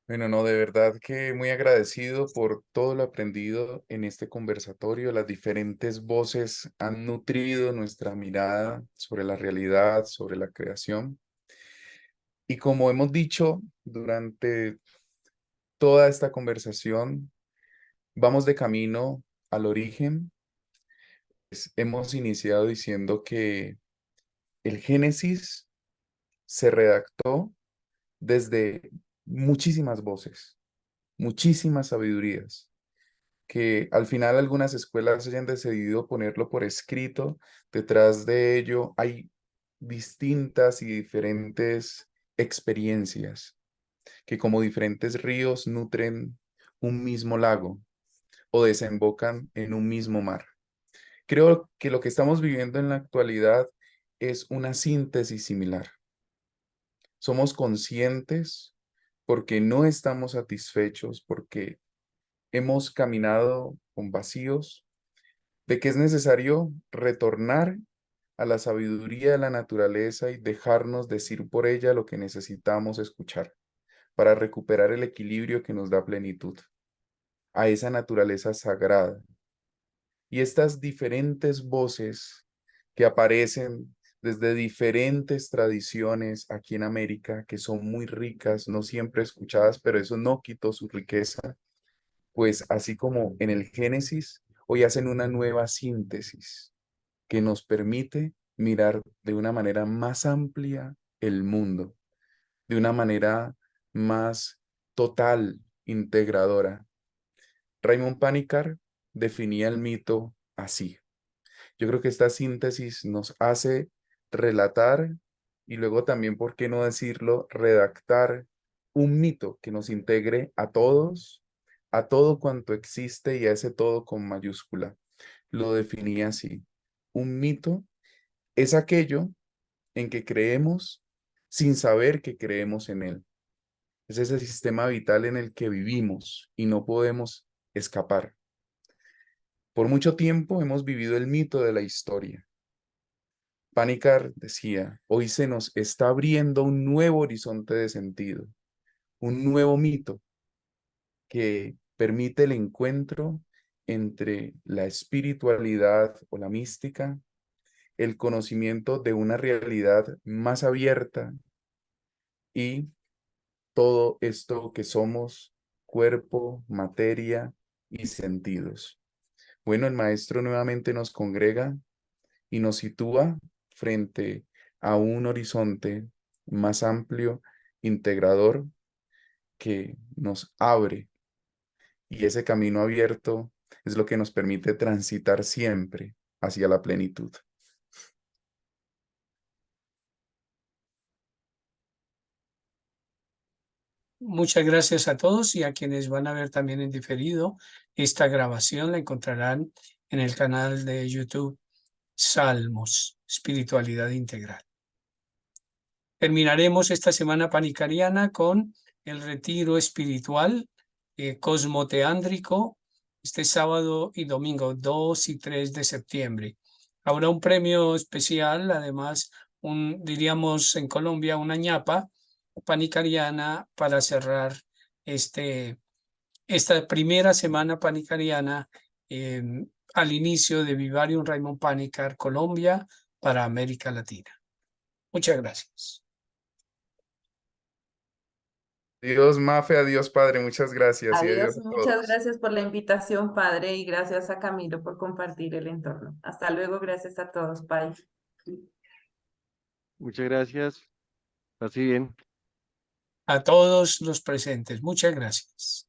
Bueno, no, de verdad que muy agradecido por todo lo aprendido en este conversatorio. Las diferentes voces han nutrido nuestra mirada sobre la realidad, sobre la creación. Y como hemos dicho durante toda esta conversación, vamos de camino al origen. Hemos iniciado diciendo que el Génesis se redactó desde muchísimas voces, muchísimas sabidurías, que al final algunas escuelas hayan decidido ponerlo por escrito. Detrás de ello hay distintas y diferentes experiencias que como diferentes ríos nutren un mismo lago o desembocan en un mismo mar. Creo que lo que estamos viviendo en la actualidad es una síntesis similar. Somos conscientes porque no estamos satisfechos, porque hemos caminado con vacíos, de que es necesario retornar a la sabiduría de la naturaleza y dejarnos decir por ella lo que necesitamos escuchar para recuperar el equilibrio que nos da plenitud, a esa naturaleza sagrada. Y estas diferentes voces que aparecen desde diferentes tradiciones aquí en América, que son muy ricas, no siempre escuchadas, pero eso no quitó su riqueza, pues así como en el Génesis, hoy hacen una nueva síntesis que nos permite mirar de una manera más amplia el mundo, de una manera más total, integradora. Raymond Panikkar definía el mito así. Yo creo que esta síntesis nos hace relatar y luego también, ¿por qué no decirlo?, redactar un mito que nos integre a todos, a todo cuanto existe y a ese todo con mayúscula. Lo definía así. Un mito es aquello en que creemos sin saber que creemos en él. Es ese sistema vital en el que vivimos y no podemos escapar. Por mucho tiempo hemos vivido el mito de la historia. Panikkar decía, hoy se nos está abriendo un nuevo horizonte de sentido, un nuevo mito que permite el encuentro entre la espiritualidad o la mística, el conocimiento de una realidad más abierta y todo esto que somos, cuerpo, materia y sentidos. Bueno, el maestro nuevamente nos congrega y nos sitúa frente a un horizonte más amplio, integrador, que nos abre. Y ese camino abierto es lo que nos permite transitar siempre hacia la plenitud. Muchas gracias a todos y a quienes van a ver también en diferido. Esta grabación la encontrarán en el canal de YouTube Salmos, Espiritualidad Integral. Terminaremos esta semana panicariana con el retiro espiritual cosmoteándrico este sábado y domingo 2 y 3 de septiembre. Habrá un premio especial, además, diríamos en Colombia, una ñapa panicariana para cerrar esta primera semana panicariana al inicio de Vivarium Raimon Panicar Colombia para América Latina. Muchas gracias. Adiós, Mafe, adiós, Padre, muchas gracias y adiós Adiós, a muchas todos. gracias por la invitación, Padre, y gracias a Camilo por compartir el entorno. Hasta luego, gracias a todos, bye. Muchas gracias. Así bien. A todos los presentes, muchas gracias.